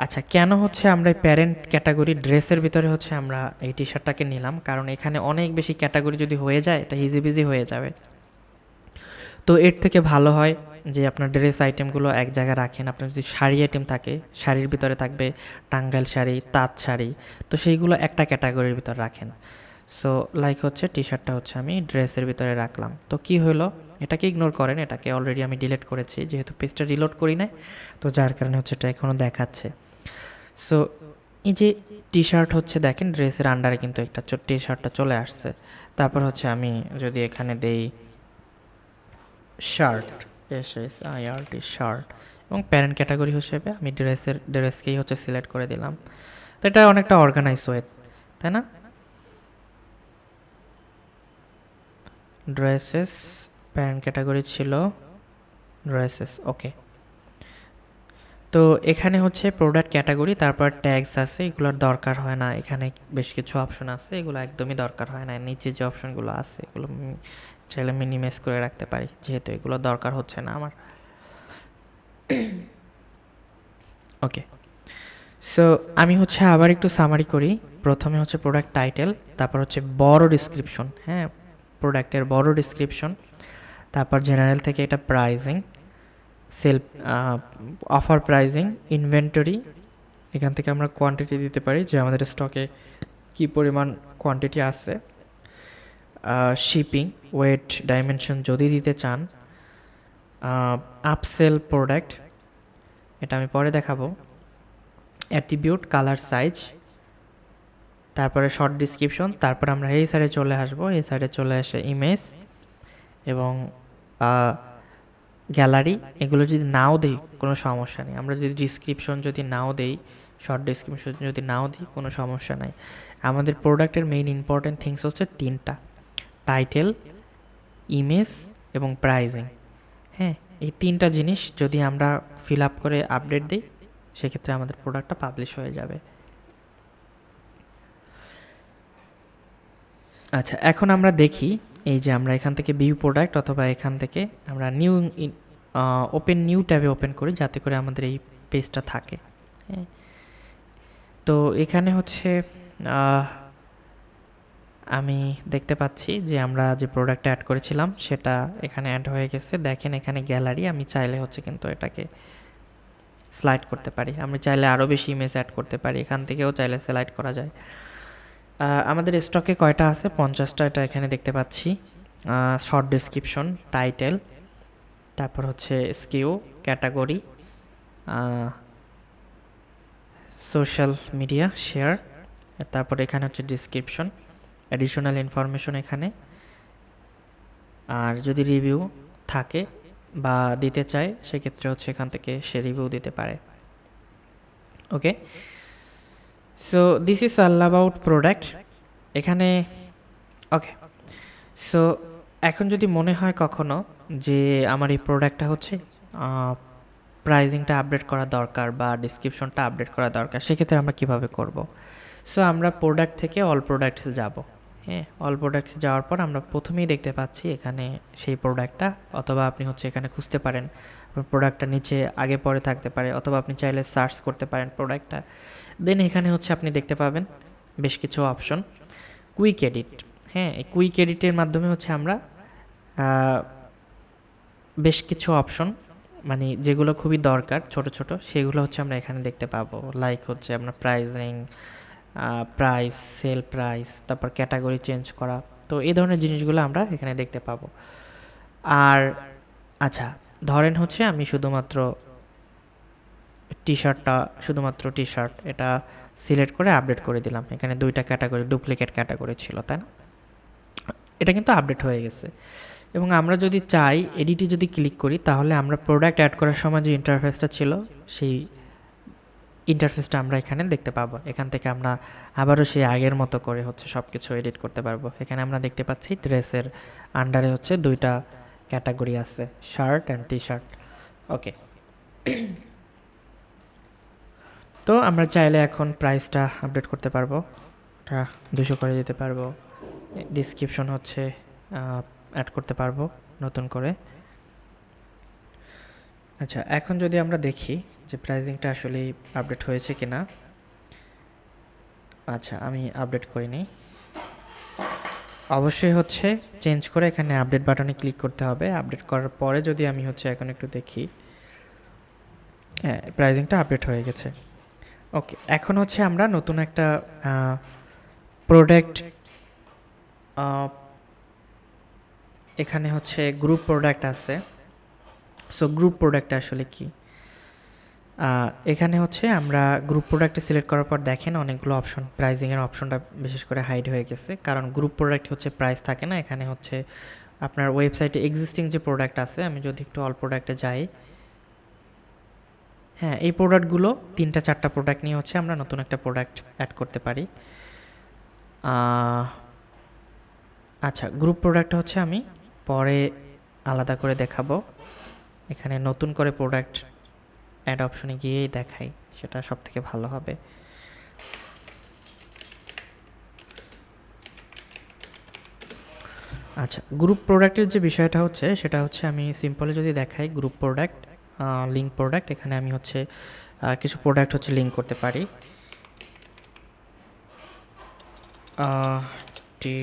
আচ্ছা, কেন হচ্ছে আমরা প্যারেন্ট ক্যাটাগরি ড্রেসের ভিতরে হচ্ছে আমরা এই টি শার্টটাকে নিলাম? কারণ এখানে অনেক বেশি ক্যাটাগরি যদি হয়ে যায় এটা ইজি হয়ে যাবে। তো এর থেকে ভালো হয় যে আপনার ড্রেস আইটেমগুলো এক জায়গায় রাখেন। আপনার যদি শাড়ি আইটেম থাকে, শাড়ির ভিতরে থাকবে টাঙ্গাইল শাড়ি, তাঁত শাড়ি, তো সেইগুলো একটা ক্যাটাগরির ভিতরে রাখেন। সো লাইক হচ্ছে টি শার্টটা হচ্ছে আমি ড্রেসের ভিতরে রাখলাম। তো কি হলো, এটাকে ইগনোর করেন, এটাকে অলরেডি আমি ডিলিট করেছি যেহেতু পেজটা রিলোড করি না, তো যার কারণে হচ্ছে এটা এখনও দেখাচ্ছে। সো এই যে টি শার্ট হচ্ছে দেখেন ড্রেসের আন্ডারে কিন্তু একটা টি শার্টটা চলে আসছে। তারপর হচ্ছে আমি যদি এখানে দেই শার্ট, SSIRT শার্ট, এবং প্যারেন্ট ক্যাটাগরি হিসেবে আমি ড্রেসকেই হচ্ছে সিলেক্ট করে দিলাম। তো এটা অনেকটা অর্গানাইজ ওয়ে, তাই না? ড্রেসেস প্যারেন্ট ক্যাটাগরি ছিল ড্রেসেস। ওকে, তো এখানে হচ্ছে প্রোডাক্ট ক্যাটাগরি, তারপর ট্যাগস আছে, এগুলোর দরকার হয় না। এখানে বেশ কিছু অপশন আছে, এগুলো একদমই দরকার হয় না। নিচে যে অপশনগুলো আছে এগুলো চাইলে মিনিমাইজ করে রাখতে পারি, যেহেতু এগুলো দরকার হচ্ছে না আমার। ওকে, সো আমি হচ্ছে আবার একটু সামারি করি। প্রথমে হচ্ছে প্রোডাক্ট টাইটেল, তারপর হচ্ছে বড় ডিসক্রিপশন। হ্যাঁ, প্রোডাক্টের বড় ডিসক্রিপশন। তারপর জেনারেল থেকে এটা pricing, sale, offer pricing, inventory. এখান থেকে আমরা কোয়ান্টিটি দিতে পারি যে আমাদের স্টকে কি পরিমাণ কোয়ান্টিটি আছে। শিপিং, ওয়েট, ডাইমেনশন যদি দিতে চান। আপসেল প্রোডাক্ট, এটা আমি পরে দেখাবো। অ্যাট্রিবিউট, কালার, সাইজ, তারপরে শর্ট ডিসক্রিপশন। তারপর আমরা এই সাইডে চলে আসবো, এই সাইডে চলে আসে ইমেজ এবং গ্যালারি। এগুলো যদি নাও দেই কোনো সমস্যা নেই, আমরা যদি ডিসক্রিপশন যদি নাও দেই, শর্ট ডিসক্রিপশন যদি নাও দিই কোনো সমস্যা নাই। আমাদের প্রোডাক্টের মেইন ইম্পর্টেন্ট থিংস হচ্ছে তিনটা: টাইটেল, ইমেজ এবং প্রাইজিং। হ্যাঁ, এই তিনটা জিনিস যদি আমরা ফিল আপ করে আপডেট দিই সেক্ষেত্রে আমাদের প্রোডাক্টটা পাবলিশ হয়ে যাবে। আচ্ছা, এখন আমরা দেখি এই যে আমরা এখান থেকে ভিউ প্রোডাক্ট অথবা এখান থেকে আমরা নিউ ওপেন নিউ ট্যাবে ওপেন করি যাতে করে আমাদের এই পেজটা থাকে। হ্যাঁ, তো এখানে হচ্ছে আমি দেখতে পাচ্ছি যে আমরা যে প্রোডাক্টটা অ্যাড করেছিলাম সেটা এখানে অ্যাড হয়ে গেছে। দেখেন এখানে গ্যালারি, আমি চাইলে হচ্ছে কিন্তু এটাকে স্লাইড করতে পারি। আমি চাইলে আরও বেশি ইমেজ অ্যাড করতে পারি, এখান থেকেও চাইলে স্লাইড করা যায়। আমাদের স্টকে কয়টা আছে? 50টা, এটা এখানে দেখতে পাচ্ছি। শর্ট ডেসক্রিপশন, টাইটেল, তারপর হচ্ছে skew, category, social media, share, তারপর এখানে হচ্ছে ডিসক্রিপশন, অ্যাডিশনাল ইনফরমেশন এখানে। আর যদি রিভিউ থাকে বা দিতে চায় সেক্ষেত্রে হচ্ছে এখান থেকে সে রিভিউ দিতে পারে। Okay, so this is all about product এখানে। ওকে, সো এখন যদি মনে হয় কখনো যে আমার এই প্রোডাক্টটা হচ্ছে প্রাইজিংটা আপডেট করা দরকার বা ডিসক্রিপশনটা আপডেট করা দরকার, সেক্ষেত্রে আমরা কিভাবে করব? সো আমরা প্রোডাক্ট থেকে অল প্রোডাক্টসে যাব। হ্যাঁ, অল প্রোডাক্টসে যাওয়ার পর আমরা প্রথমেই দেখতে পাচ্ছি এখানে সেই প্রোডাক্টটা, অথবা আপনি হচ্ছে এখানে খুঁজতে পারেন, প্রোডাক্টটা নিচে আগে পরে থাকতে পারে, অথবা আপনি চাইলে সার্চ করতে পারেন প্রোডাক্টটা। দেন এখানে হচ্ছে আপনি দেখতে পাবেন বেশ কিছু অপশন। কুইক এডিট, হ্যাঁ, এই কুইক এডিটের মাধ্যমে হচ্ছে আমরা বেশ কিছু অপশন, মানে যেগুলো খুবই দরকার ছোট ছোট, সেগুলো হচ্ছে আমরা এখানে দেখতে পাবো। লাইক হচ্ছে আপনার প্রাইজিং, প্রাইস, সেল প্রাইস, তারপর ক্যাটাগরি চেঞ্জ করা। তো এই ধরনের জিনিসগুলো আমরা এখানে দেখতে পাবো। আর আচ্ছা, ধরেন হচ্ছে আমি শুধুমাত্র টি শার্ট এটা সিলেক্ট করে আপডেট করে দিলাম। এখানে 2টা ক্যাটাগরি, ডুপ্লিকেট ক্যাটাগরি ছিল, তাই না? এটা কিন্তু আপডেট হয়ে গেছে। এবং আমরা যদি চাই এডিটে যদি ক্লিক করি, তাহলে আমরা প্রোডাক্ট অ্যাড করার সময় যে ইন্টারফেসটা ছিল সেই ইন্টারফেসটা আমরা এখানে দেখতে পাবো। এখান থেকে আমরা আবারও সেই আগের মতো করে হচ্ছে সব কিছু এডিট করতে পারবো। এখানে আমরা দেখতে পাচ্ছি ড্রেসের আন্ডারে হচ্ছে 2টা ক্যাটাগরি আছে, শার্ট অ্যান্ড টি শার্ট। ওকে, তো আমরা চাইলে এখন প্রাইসটা আপডেট করতে পারবো, এটা 200 করে দিতে পারবো। ডিসক্রিপশন হচ্ছে অ্যাড করতে পারবো নতুন করে। আচ্ছা, এখন যদি আমরা দেখি যে প্রাইসিংটা আসলে আপডেট হয়েছে কিনা। আচ্ছা, আমি আপডেট করিনি, অবশ্যই হচ্ছে চেঞ্জ করে এখানে আপডেট বাটনে ক্লিক করতে হবে। আপডেট করার পরে যদি আমি হচ্ছে এখন একটু দেখি, হ্যাঁ, প্রাইসিংটা আপডেট হয়ে গেছে। ওকে, এখন হচ্ছে আমরা নতুন একটা প্রোডাক্ট, এখানে হচ্ছে গ্রুপ প্রোডাক্ট আছে। সো গ্রুপ প্রোডাক্ট আসলে কি? এখানে হচ্ছে আমরা গ্রুপ প্রোডাক্টে সিলেক্ট করার পর দেখেন অনেকগুলো অপশন, প্রাইজিংয়ের অপশনটা বিশেষ করে হাইড হয়ে গেছে, কারণ গ্রুপ প্রোডাক্ট হচ্ছে প্রাইস থাকে না। এখানে হচ্ছে আপনার ওয়েবসাইটে এক্সিস্টিং যে প্রোডাক্ট আছে, আমি যদি একটু অল প্রোডাক্টে যাই, হ্যাঁ, এই প্রোডাক্টগুলো 3-4টা প্রোডাক্ট নিয়ে হচ্ছে আমরা নতুন একটা প্রোডাক্ট অ্যাড করতে পারি। আচ্ছা, গ্রুপ প্রোডাক্টটা হচ্ছে আমি পরে আলাদা করে দেখাবো। এখানে নতুন করে প্রোডাক্ট অ্যাড অপশনে গিয়েই দেখাই, সেটা সব থেকে ভালো হবে। আচ্ছা, গ্রুপ প্রোডাক্টের যে বিষয়টা হচ্ছে সেটা হচ্ছে আমি সিম্পলি যদি দেখাই, গ্রুপ প্রোডাক্ট, লিঙ্ক প্রোডাক্ট, এখানে আমি হচ্ছে কিছু প্রোডাক্ট হচ্ছে লিঙ্ক করতে পারি। টি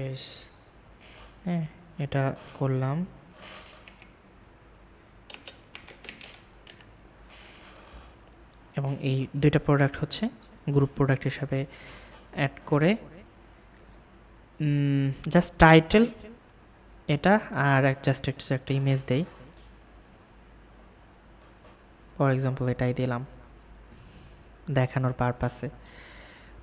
এস, হ্যাঁ, এটা করলাম। এবং এই 2টা প্রোডাক্ট হচ্ছে গ্রুপ প্রোডাক্ট হিসাবে অ্যাড করে জাস্ট টাইটেল এটা, আর জাস্ট একটা ইমেজ দেই। ফর এক্সাম্পল এটাই দিলাম দেখানোর পারপাসে।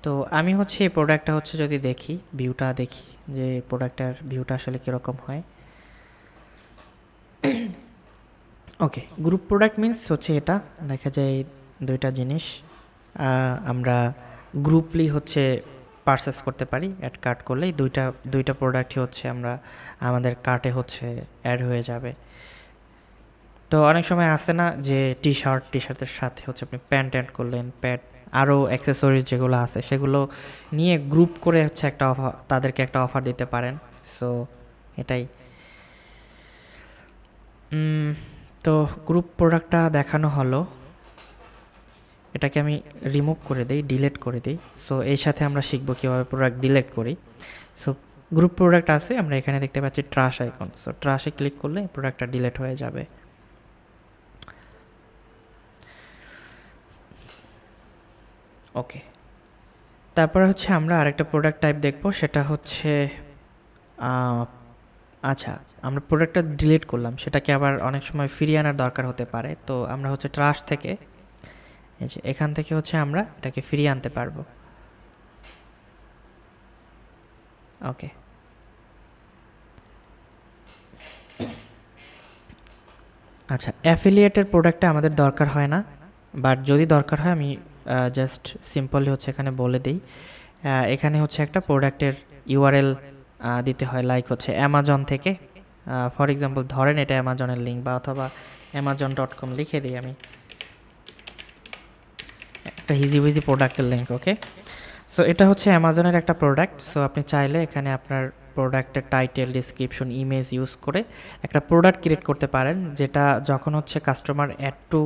তো আমি হচ্ছে এই প্রোডাক্টটা হচ্ছে যদি দেখি, ভিউটা দেখি যে প্রোডাক্টটার ভিউটা আসলে কীরকম হয়। ওকে, গ্রুপ প্রোডাক্ট মিনস হচ্ছে এটা দেখা যায় 2টা জিনিস আমরা গ্রুপলি হচ্ছে পারচেস করতে পারি। অ্যাড কার্ট করলেই দুইটা প্রোডাক্টই হচ্ছে আমরা আমাদের কার্টে হচ্ছে অ্যাড হয়ে যাবে। তো অনেক সময় আসে না যে টি শার্টের সাথে হচ্ছে আপনি প্যান্ট অ্যাড করলেন, প্যান্ট আরও অ্যাক্সেসরিজ যেগুলো আছে সেগুলো নিয়ে গ্রুপ করে হচ্ছে একটা অফার, তাদেরকে একটা অফার দিতে পারেন। সো এটাই। তো গ্রুপ প্রোডাক্টটা দেখানো হলো, এটাকে আমি রিমুভ করে দিই, ডিলিট করে দিই। সো এর সাথে আমরা শিখবো কীভাবে প্রোডাক্ট ডিলিট করি। সো গ্রুপ প্রোডাক্ট আছে, আমরা এখানে দেখতে পাচ্ছি ট্রাশ আইকন। সো ট্রাশে ক্লিক করলে প্রোডাক্টটা ডিলিট হয়ে যাবে। ওকে, তারপরে হচ্ছে আমরা আরেকটা প্রোডাক্ট টাইপ দেখব, সেটা হচ্ছে আচ্ছা, আমরা প্রোডাক্টটা ডিলিট করলাম, সেটাকে আবার অনেক সময় ফিরিয়ে আনার দরকার হতে পারে। তো আমরা হচ্ছে ট্রাশ থেকে এই যে এখান থেকে হচ্ছে আমরা এটাকে ফিরিয়ে আনতে পারবো। ওকে, আচ্ছা, অ্যাফিলিয়েটের প্রোডাক্টটা আমাদের দরকার হয় না, বাট যদি দরকার হয় আমি জাস্ট সিম্পলি হচ্ছে এখানে বলে দিই। এখানে হচ্ছে একটা প্রোডাক্টের ইউআরএল দিতে হয়, লাইক হচ্ছে অ্যামাজন থেকে, ফর এক্সাম্পল ধরেন এটা অ্যামাজনের লিঙ্ক, বা অথবা amazon.com লিখে দিই আমি, একটা হিজি প্রোডাক্টের লিঙ্ক। ওকে, সো এটা হচ্ছে অ্যামাজনের একটা প্রোডাক্ট। সো আপনি চাইলে এখানে আপনার প্রোডাক্টের টাইটেল, ডিসক্রিপশন, ইমেজ ইউজ করে একটা প্রোডাক্ট ক্রিয়েট করতে পারেন, যেটা যখন হচ্ছে কাস্টমার অ্যাড টু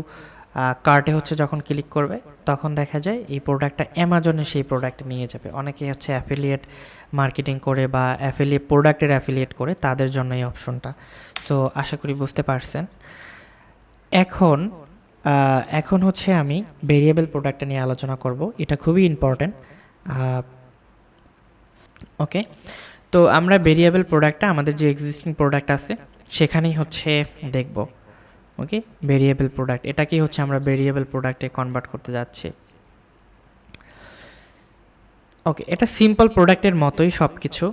কার্টে হচ্ছে যখন ক্লিক করবে তখন দেখা যায় এই প্রোডাক্টটা অ্যামাজনে সেই প্রোডাক্টে নিয়ে যাবে। অনেকেই হচ্ছে অ্যাফিলিয়েট মার্কেটিং করে বা অ্যাফিলিয়েট প্রোডাক্টের অ্যাফিলিয়েট করে, তাদের জন্য এই অপশনটা। সো আশা করি বুঝতে পারছেন। এখন হচ্ছে আমি ভেরিয়েবল প্রোডাক্টটা নিয়ে আলোচনা করব, এটা খুবই ইম্পর্ট্যান্ট। ওকে, তো আমরা ভেরিয়েবল প্রোডাক্টটা আমাদের যে এক্সিস্টিং প্রোডাক্ট আছে সেখানেই হচ্ছে দেখব। ওকে, ভেরিয়েবল প্রোডাক্ট, এটাকেই হচ্ছে আমরা ভেরিয়েবল প্রোডাক্টে কনভার্ট করতে যাচ্ছি। ওকে, এটা সিম্পল প্রোডাক্টের মতোই সব কিছু।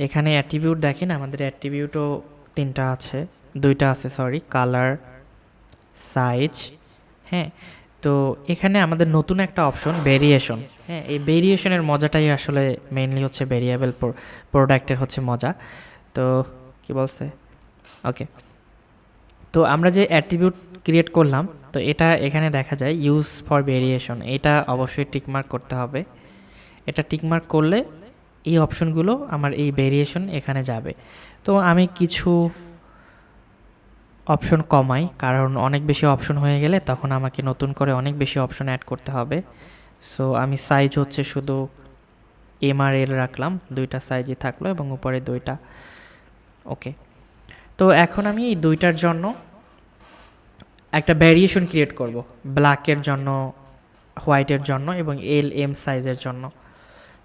এখানে অ্যাট্রিবিউট দেখেন, আমাদের অ্যাট্রিবিউটও দুইটা আছে, কালার, সাইজ। হ্যাঁ, তো এখানে আমাদের নতুন একটা অপশন ভেরিয়েশন। হ্যাঁ, এই ভেরিয়েশনের মজাটাই আসলে মেইনলি হচ্ছে ভেরিয়েবল প্রোডাক্টের হচ্ছে মজা। তো কি বলছে, ওকে, তো আমরা যে অ্যাট্রিবিউট ক্রিয়েট করলাম, তো এটা এখানে দেখা যায় ইউজ ফর ভেরিয়েশন, এটা অবশ্যই টিকমার্ক করতে হবে। এটা টিকমার্ক করলে এই অপশনগুলো আমার এই ভেরিয়েশন এখানে যাবে। তো আমি কিছু অপশন কমাই, কারণ অনেক বেশি অপশন হয়ে গেলে তখন আমাকে নতুন করে অনেক বেশি অপশন অ্যাড করতে হবে। সো আমি সাইজ হচ্ছে শুধু এম আর এল রাখলাম, দুইটা সাইজই থাকলো এবং উপরে দুইটা। ওকে, তো এখন আমি এই দুইটার জন্য একটা ভ্যারিয়েশন ক্রিয়েট করব, ব্ল্যাকের জন্য, হোয়াইটের জন্য এবং এল এম সাইজের জন্য।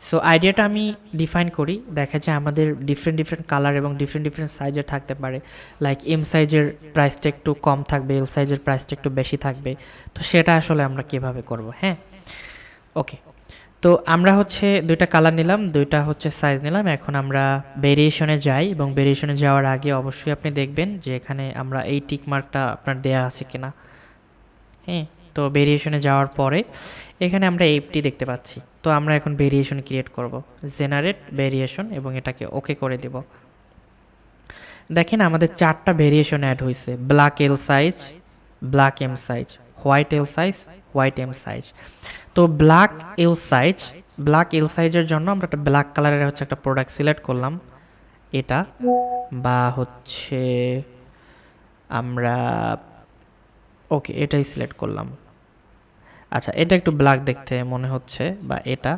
সো আইডিয়াটা আমি ডিফাইন করি, দেখা যায় আমাদের ডিফারেন্ট কালার এবং ডিফারেন্ট সাইজের থাকতে পারে। লাইক এম সাইজের প্রাইসটা একটু কম থাকবে, এল সাইজের প্রাইসটা একটু বেশি থাকবে। তো সেটা আসলে আমরা কিভাবে করব? হ্যাঁ, ওকে, তো আমরা হচ্ছে দুইটা কালার নিলাম, দুইটা হচ্ছে সাইজ নিলাম। এখন আমরা ভেরিয়েশনে যাই, এবং ভেরিয়েশনে যাওয়ার আগে অবশ্যই আপনি দেখবেন যে এখানে আমরা এই টিক মার্কটা আপনার দেয়া আছে কিনা। হ্যাঁ, তো ভেরিয়েশনে যাওয়ার পরে এখানে আমরা এইটি দেখতে পাচ্ছি। তো আমরা এখন ভেরিয়েশন ক্রিয়েট করব, জেনারেট ভেরিয়েশন, এবং এটাকে ওকে করে দেব। দেখেন আমাদের 4টা ভেরিয়েশন অ্যাড হয়েছে, black L size, black M size, white L size, white M size. তো ব্ল্যাক এল সাইজের জন্য আমরা একটা ব্ল্যাক কালারের হচ্ছে একটা প্রোডাক্ট সিলেক্ট করলাম, এটা, বা হচ্ছে আমরা ওকে এটাই সিলেক্ট করলাম। আচ্ছা, এটা একটু ব্ল্যাক দেখতে মনে হচ্ছে, বা এটা,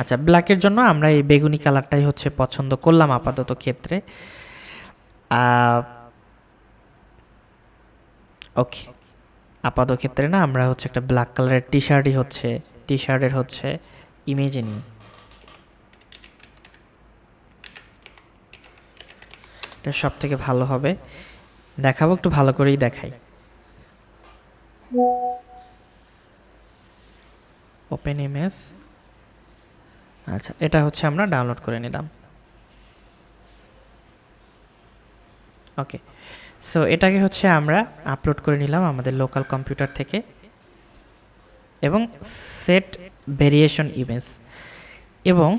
আচ্ছা, ব্ল্যাকের জন্য আমরা এই বেগুনি কালারটাই হচ্ছে পছন্দ করলাম আপাতত ক্ষেত্রে। ওকে, আপাতত ক্ষেত্রে না, আমরা হচ্ছে একটা ব্ল্যাক কালারের টি শার্টের হচ্ছে ইমেজে নিই, এটা সব থেকে ভালো হবে। দেখাবো, একটু ভালো করেই দেখাই। ওপেন ইমেজ, আচ্ছা, এটা হচ্ছে আমরা ডাউনলোড করে নিলাম। ওকে, সো এটাকে হচ্ছে আমরা আপলোড করে নিলাম আমাদের লোকাল কম্পিউটার থেকে, এবং সেট ভেরিয়েশন ইমেজ, এবং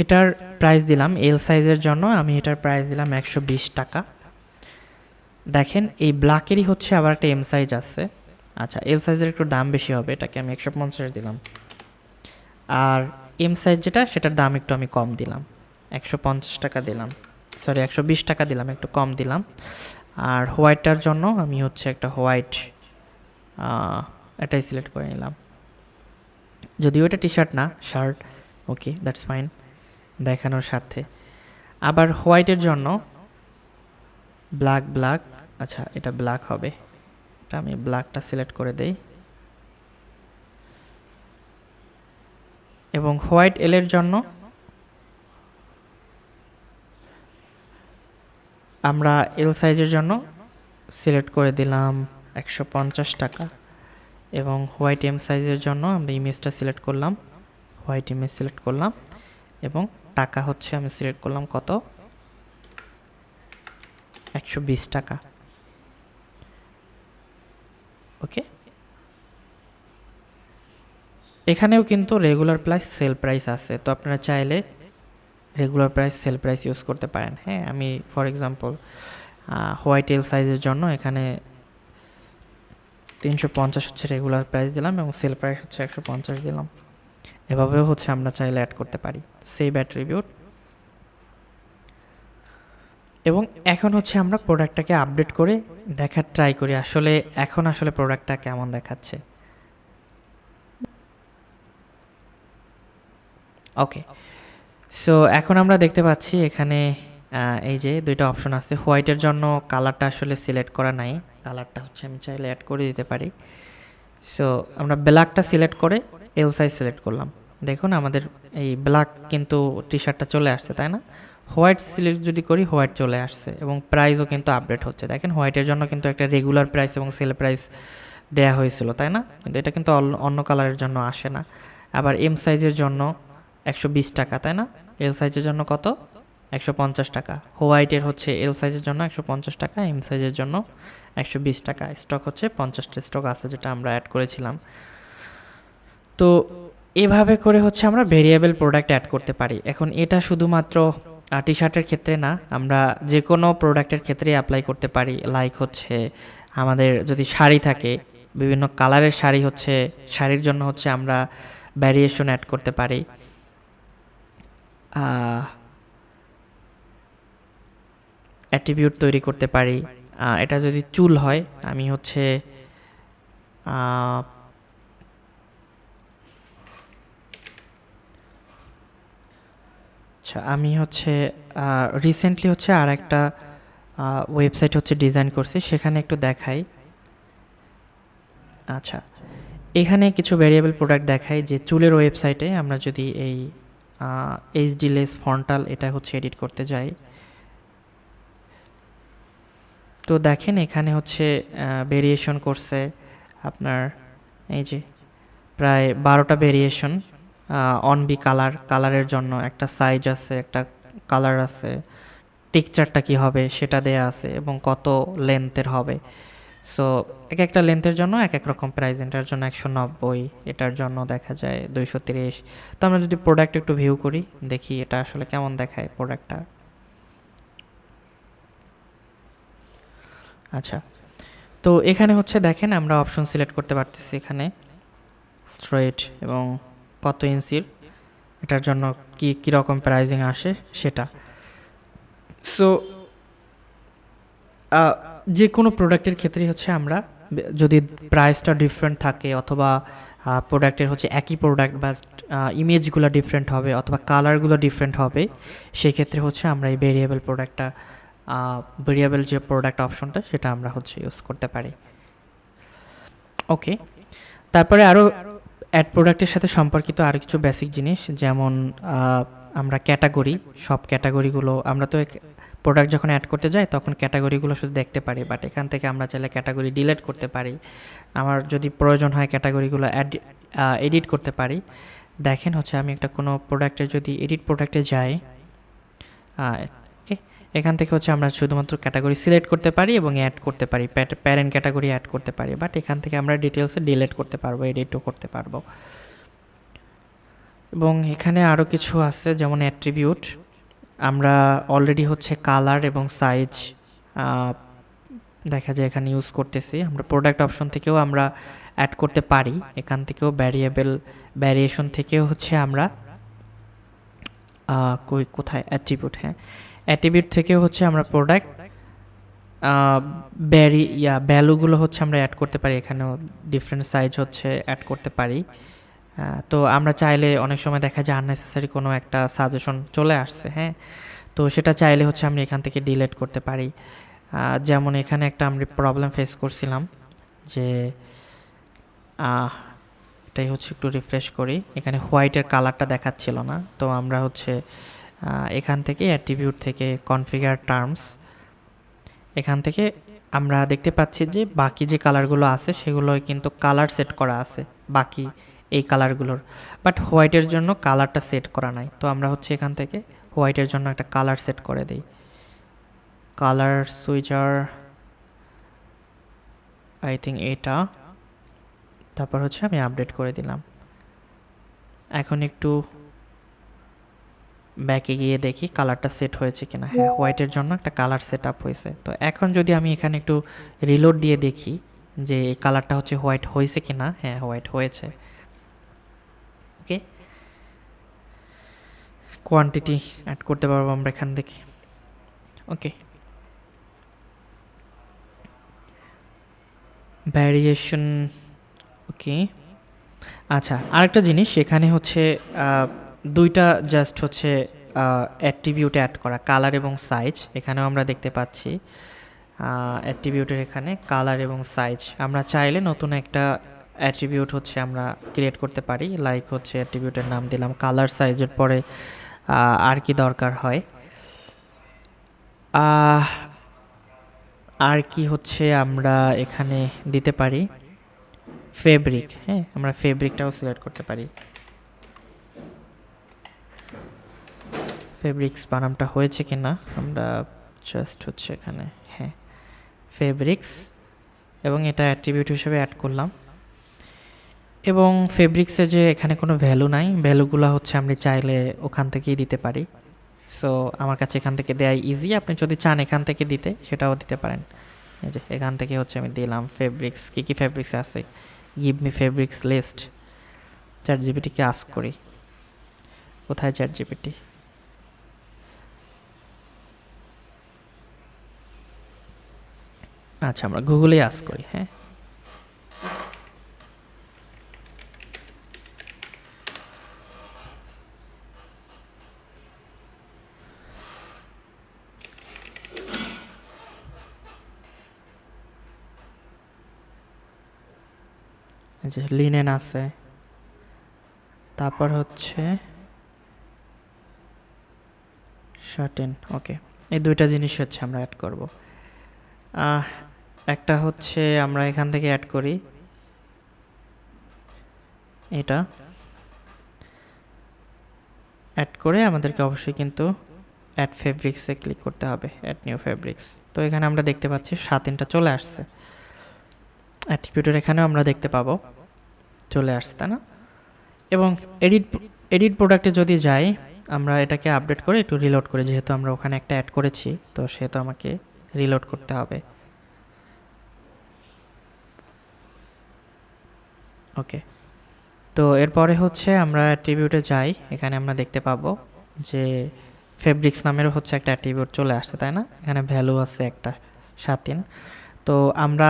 এটার প্রাইস দিলাম এল সাইজের জন্য, আমি এটার প্রাইস দিলাম 120 টাকা। দেখেন এই ব্ল্যাকেরই হচ্ছে আবার একটা এম সাইজ আছে। আচ্ছা, এল সাইজের একটু দাম বেশি হবে, এটাকে আমি 150 দিলাম। আর এম সাইজ যেটা, সেটার দাম একটু আমি কম দিলাম, 150 টাকা দিলাম, 120 টাকা দিলাম, একটু কম দিলাম। আর হোয়াইটটার জন্য আমি হচ্ছে একটা হোয়াইট এটাই সিলেক্ট করে নিলাম, যদিও এটা টি শার্ট না, শার্ট। ওকে, দ্যাটস ফাইন, দেখানোর স্বার্থে। আবার হোয়াইটের জন্য ব্ল্যাক, আচ্ছা এটা ব্ল্যাক হবে, এটা আমি ব্ল্যাকটা সিলেক্ট করে দেই। এবং হোয়াইট এলের জন্য আমরা এল সাইজের জন্য সিলেক্ট করে দিলাম 150 টাকা। এবং হোয়াইট এম সাইজের জন্য আমরা ইমেজটা সিলেক্ট করলাম, হোয়াইট ইমেজ সিলেক্ট করলাম, এবং টাকা হচ্ছে আমি সিলেক্ট করলাম কত, 120 টাকা। ওকে, এখানেও কিন্তু রেগুলার প্রাইস সেল প্রাইস আছে, তো আপনারা চাইলে regular price sale price use করতে পারেন। হ্যাঁ, আমি ফর এক্সাম্পল হোয়াইট এল সাইজের জন্য এখানে 350 হচ্ছে রেগুলার প্রাইস দিলাম এবং সেল প্রাইস হচ্ছে 150 দিলাম। এভাবেও হচ্ছে আমরা চাইলে অ্যাড করতে পারি সেভ অ্যাট্রিবিউট। এবং এখন হচ্ছে আমরা প্রোডাক্টটাকে আপডেট করে দেখার ট্রাই করি আসলে এখন আসলে প্রোডাক্টটা কেমন দেখাচ্ছে। ওকে, সো এখন আমরা দেখতে পাচ্ছি এখানে এই যে দুইটা অপশন আছে। হোয়াইটের জন্য কালারটা আসলে সিলেক্ট করা নাই, কালারটা হচ্ছে আমি চাইলে অ্যাড করে দিতে পারি। সো আমরা ব্ল্যাকটা সিলেক্ট করে এল সাইজ সিলেক্ট করলাম, দেখুন আমাদের এই ব্ল্যাক কিন্তু টি শার্টটা চলে আসছে, তাই না? হোয়াইট সিলেক্ট যদি করি হোয়াইট চলে আসছে এবং প্রাইসও কিন্তু আপডেট হচ্ছে। দেখেন হোয়াইটের জন্য কিন্তু একটা রেগুলার প্রাইস এবং সেল প্রাইস দেয়া হয়েছিল, তাই না? কিন্তু এটা কিন্তু অন্য কালারের জন্য আসে না। আবার এম সাইজের জন্য 120 টাকা, তাই না? এল সাইজের জন্য কত, 150 টাকা। হোয়াইটের হচ্ছে এল সাইজের জন্য 150 টাকা, এম সাইজের জন্য 120 টাকা। স্টক হচ্ছে 50টা স্টক আছে যেটা আমরা অ্যাড করেছিলাম। তো এভাবে করে হচ্ছে আমরা ভেরিয়েবল প্রোডাক্ট অ্যাড করতে পারি। এখন এটা শুধুমাত্র টি শার্টের ক্ষেত্রে না, আমরা যে কোনো প্রোডাক্টের ক্ষেত্রে অ্যাপ্লাই করতে পারি। লাইক হচ্ছে আমাদের যদি শাড়ি থাকে, বিভিন্ন কালারের শাড়ি হচ্ছে, শাড়ির জন্য হচ্ছে আমরা ভ্যারিয়েশন অ্যাড করতে পারি। অ্যাট্রিবিউট তৈরি করতে পারি। এটা যদি চুল হয়, আমি হচ্ছে আচ্ছা আমি হচ্ছে রিসেন্টলি হচ্ছে আর একটা ওয়েবসাইট হচ্ছে ডিজাইন করছি, সেখানে একটু দেখাই। আচ্ছা, এখানে কিছু ভেরিয়েবল প্রোডাক্ট দেখাই যে চুলের ওয়েবসাইটে আমরা যদি এই এইচডি লেস ফন্টাল এটা হচ্ছে এডিট করতে যাই, তো দেখেন এখানে হচ্ছে ভেরিয়েশন করছে আপনার এই যে প্রায় 12টা ভেরিয়েশন। অন বি কালারের জন্য একটা সাইজ আছে, একটা কালার আছে, টেক্সচারটা কী হবে সেটা দেয়া আছে এবং কত লেন্থের হবে। সো এক একটা লেন্থের জন্য এক এক রকম প্রাইস। এটার জন্য 190, এটার জন্য দেখা যায় 230। তো আমরা যদি প্রোডাক্ট একটু ভিউ করি, দেখি এটা আসলে কেমন দেখায় প্রোডাক্টটা। আচ্ছা, তো এখানে হচ্ছে দেখেন আমরা অপশন সিলেক্ট করতে পারতেছি এখানে স্ট্রেট এবং কত ইঞ্চির, এটার জন্য কি রকম প্রাইজিং আসে সেটা। সো যে কোনো প্রোডাক্টের ক্ষেত্রে হচ্ছে আমরা যদি প্রাইসটা ডিফারেন্ট থাকে অথবা প্রোডাক্টের হচ্ছে একই প্রোডাক্ট বা ইমেজগুলো ডিফারেন্ট হবে অথবা কালারগুলো ডিফারেন্ট হবে, সেই ক্ষেত্রে হচ্ছে আমরা এই ভেরিয়েবল প্রোডাক্টটা ভেরিয়েবল যে প্রোডাক্ট অপশনটা সেটা আমরা হচ্ছে ইউজ করতে পারি। ওকে, তারপরে আরও অ্যাড প্রোডাক্টের সাথে সম্পর্কিত আরও কিছু বেসিক জিনিস, যেমন আমরা ক্যাটাগরি, সব ক্যাটাগরিগুলো আমরা তো প্রোডাক্ট যখন অ্যাড করতে যাই তখন ক্যাটাগরিগুলো শুধু দেখতে পারি, বাট এখান থেকে আমরা চাইলে ক্যাটাগরি ডিলিট করতে পারি। আমার যদি প্রয়োজন হয় ক্যাটাগরিগুলো এডিট করতে পারি। দেখেন হচ্ছে আমি একটা কোনো প্রোডাক্টের যদি এডিট প্রোডাক্টে যাই, ওকে, এখান থেকে হচ্ছে আমরা শুধুমাত্র ক্যাটাগরি সিলেক্ট করতে পারি এবং অ্যাড করতে পারি, প্যারেন্ট ক্যাটাগরি অ্যাড করতে পারি, বাট এখান থেকে আমরা ডিটেলসে ডিলিট করতে পারবো, এডিটও করতে পারবো। এবং এখানে আরও কিছু আছে যেমন অ্যাট্রিবিউট। আমরা অলরেডি হচ্ছে কালার এবং সাইজ দেখা যায় এখানে ইউজ করতেছি। আমরা প্রোডাক্ট অপশন থেকেও আমরা অ্যাড করতে পারি, এখান থেকেও ভ্যারিয়েশন থেকেও হচ্ছে আমরা কোথায় অ্যাট্রিবিউট, হ্যাঁ অ্যাট্রিবিউট থেকেও হচ্ছে আমরা প্রোডাক্ট ভ্যালুগুলো হচ্ছে আমরা অ্যাড করতে পারি, এখানেও ডিফারেন্ট সাইজ হচ্ছে অ্যাড করতে পারি। তো আমরা চাইলে অনেক সময় দেখা যায় আননেসেসারি কোনো একটা সাজেশন চলে আসছে, হ্যাঁ, তো সেটা চাইলে হচ্ছে আমি এখান থেকে ডিলিট করতে পারি। যেমন এখানে একটা আমরা প্রবলেম ফেস করছিলাম যে এটাই হচ্ছে, একটু রিফ্রেশ করি, এখানে হোয়াইটের কালারটা দেখাচ্ছিল না। তো আমরা হচ্ছে এখান থেকে অ্যাট্রিবিউট থেকে কনফিগার টার্মস, এখান থেকে আমরা দেখতে পাচ্ছি যে বাকি যে কালারগুলো আছে সেগুলো কিন্তু কালার সেট করা আছে বাকি এই কালারগুলোর, বাট হোয়াইটের জন্য কালারটা সেট করা নাই। তো আমরা হচ্ছে এখান থেকে হোয়াইটের জন্য একটা কালার সেট করে দিই, কালার সুইচার আই থিঙ্ক এটা, তারপর হচ্ছে আমি আপডেট করে দিলাম। এখন একটু ব্যাকে গিয়ে দেখি কালারটা সেট হয়েছে কিনা। হ্যাঁ, হোয়াইটের জন্য একটা কালার সেট আপ হয়েছে। তো এখন যদি আমি এখানে একটু রিলোড দিয়ে দেখি যে এই কালারটা হচ্ছে হোয়াইট হয়েছে কিনা, হ্যাঁ হোয়াইট হয়েছে। ওকে, কোয়ান্টিটি অ্যাড করতে পারবো আমরা এখান থেকে। ওকে, ভ্যারিয়েশন, ওকে। আচ্ছা, আরেকটা জিনিস এখানে হচ্ছে দুইটা জাস্ট হচ্ছে অ্যাট্রিবিউট অ্যাড করা, কালার এবং সাইজ। এখানেও আমরা দেখতে পাচ্ছি অ্যাট্রিবিউটের এখানে কালার এবং সাইজ। আমরা চাইলে নতুন একটা অ্যাট্রিবিউট হচ্ছে আমরা ক্রিয়েট করতে পারি, লাইক হচ্ছে অ্যাট্রিবিউটের নাম দিলাম কালার, সাইজের পরে আর কি দরকার হয়, আর কি হচ্ছে আমরা এখানে দিতে পারি ফেব্রিক। হ্যাঁ, আমরা ফেব্রিকটাও সিলেক্ট করতে পারি। ফেব্রিক্স বানামটা হয়েছে কিনা আমরা জাস্ট হচ্ছে এখানে, হ্যাঁ ফেব্রিক্স, এবং এটা অ্যাট্রিবিউট হিসেবে অ্যাড করলাম। এবং ফেব্রিক্সে যে এখানে কোনো ভ্যালু নাই, ভ্যালুগুলো হচ্ছে আমি চাইলে ওখান থেকেই দিতে পারি। সো আমার কাছে এখান থেকে দেওয়া ইজি, আপনি যদি চান এখান থেকে দিতে সেটাও দিতে পারেন। এই যে এখান থেকে হচ্ছে আমি দিলাম ফেব্রিক্স, কী কী ফেব্রিক্স আছে, give me fabrics list. Chat জিপিটিকে আস্ক করি, কোথায় চ্যাট জিপিটি, আচ্ছা আমরা গুগলে আস্ক করি। হ্যাঁ, যে লিনেন আছে, তারপর হচ্ছে শার্টেন। ওকে, এই দুইটা জিনিস হচ্ছে আমরা অ্যাড করব। একটা হচ্ছে আমরা এখান থেকে অ্যাড করি এটা, অ্যাড করে আমাদেরকে অবশ্যই কিন্তু অ্যাড ফেব্রিক্সে ক্লিক করতে হবে, অ্যাড নিউ ফেব্রিক্স। তো এখানে আমরা দেখতে পাচ্ছি শার্টেনটা চলে আসছে, অ্যাট্রিবিউটের এখানেও আমরা দেখতে পাবো চলে আসছে, তাই না? এবং এডিট প্রোডাক্টে যদি যাই, আমরা এটাকে আপডেট করে একটু রিলোড করে, যেহেতু আমরা ওখানে একটা অ্যাড করেছি তো সেহেতু আমাকে রিলোড করতে হবে। ওকে, তো এরপরে হচ্ছে আমরা অ্যাট্রিবিউটে যাই, এখানে আমরা দেখতে পাবো যে ফেব্রিক্স নামেরও হচ্ছে একটা অ্যাট্রিবিউট চলে আসছে, তাই না? এখানে ভ্যালু আছে একটা 7। তো আমরা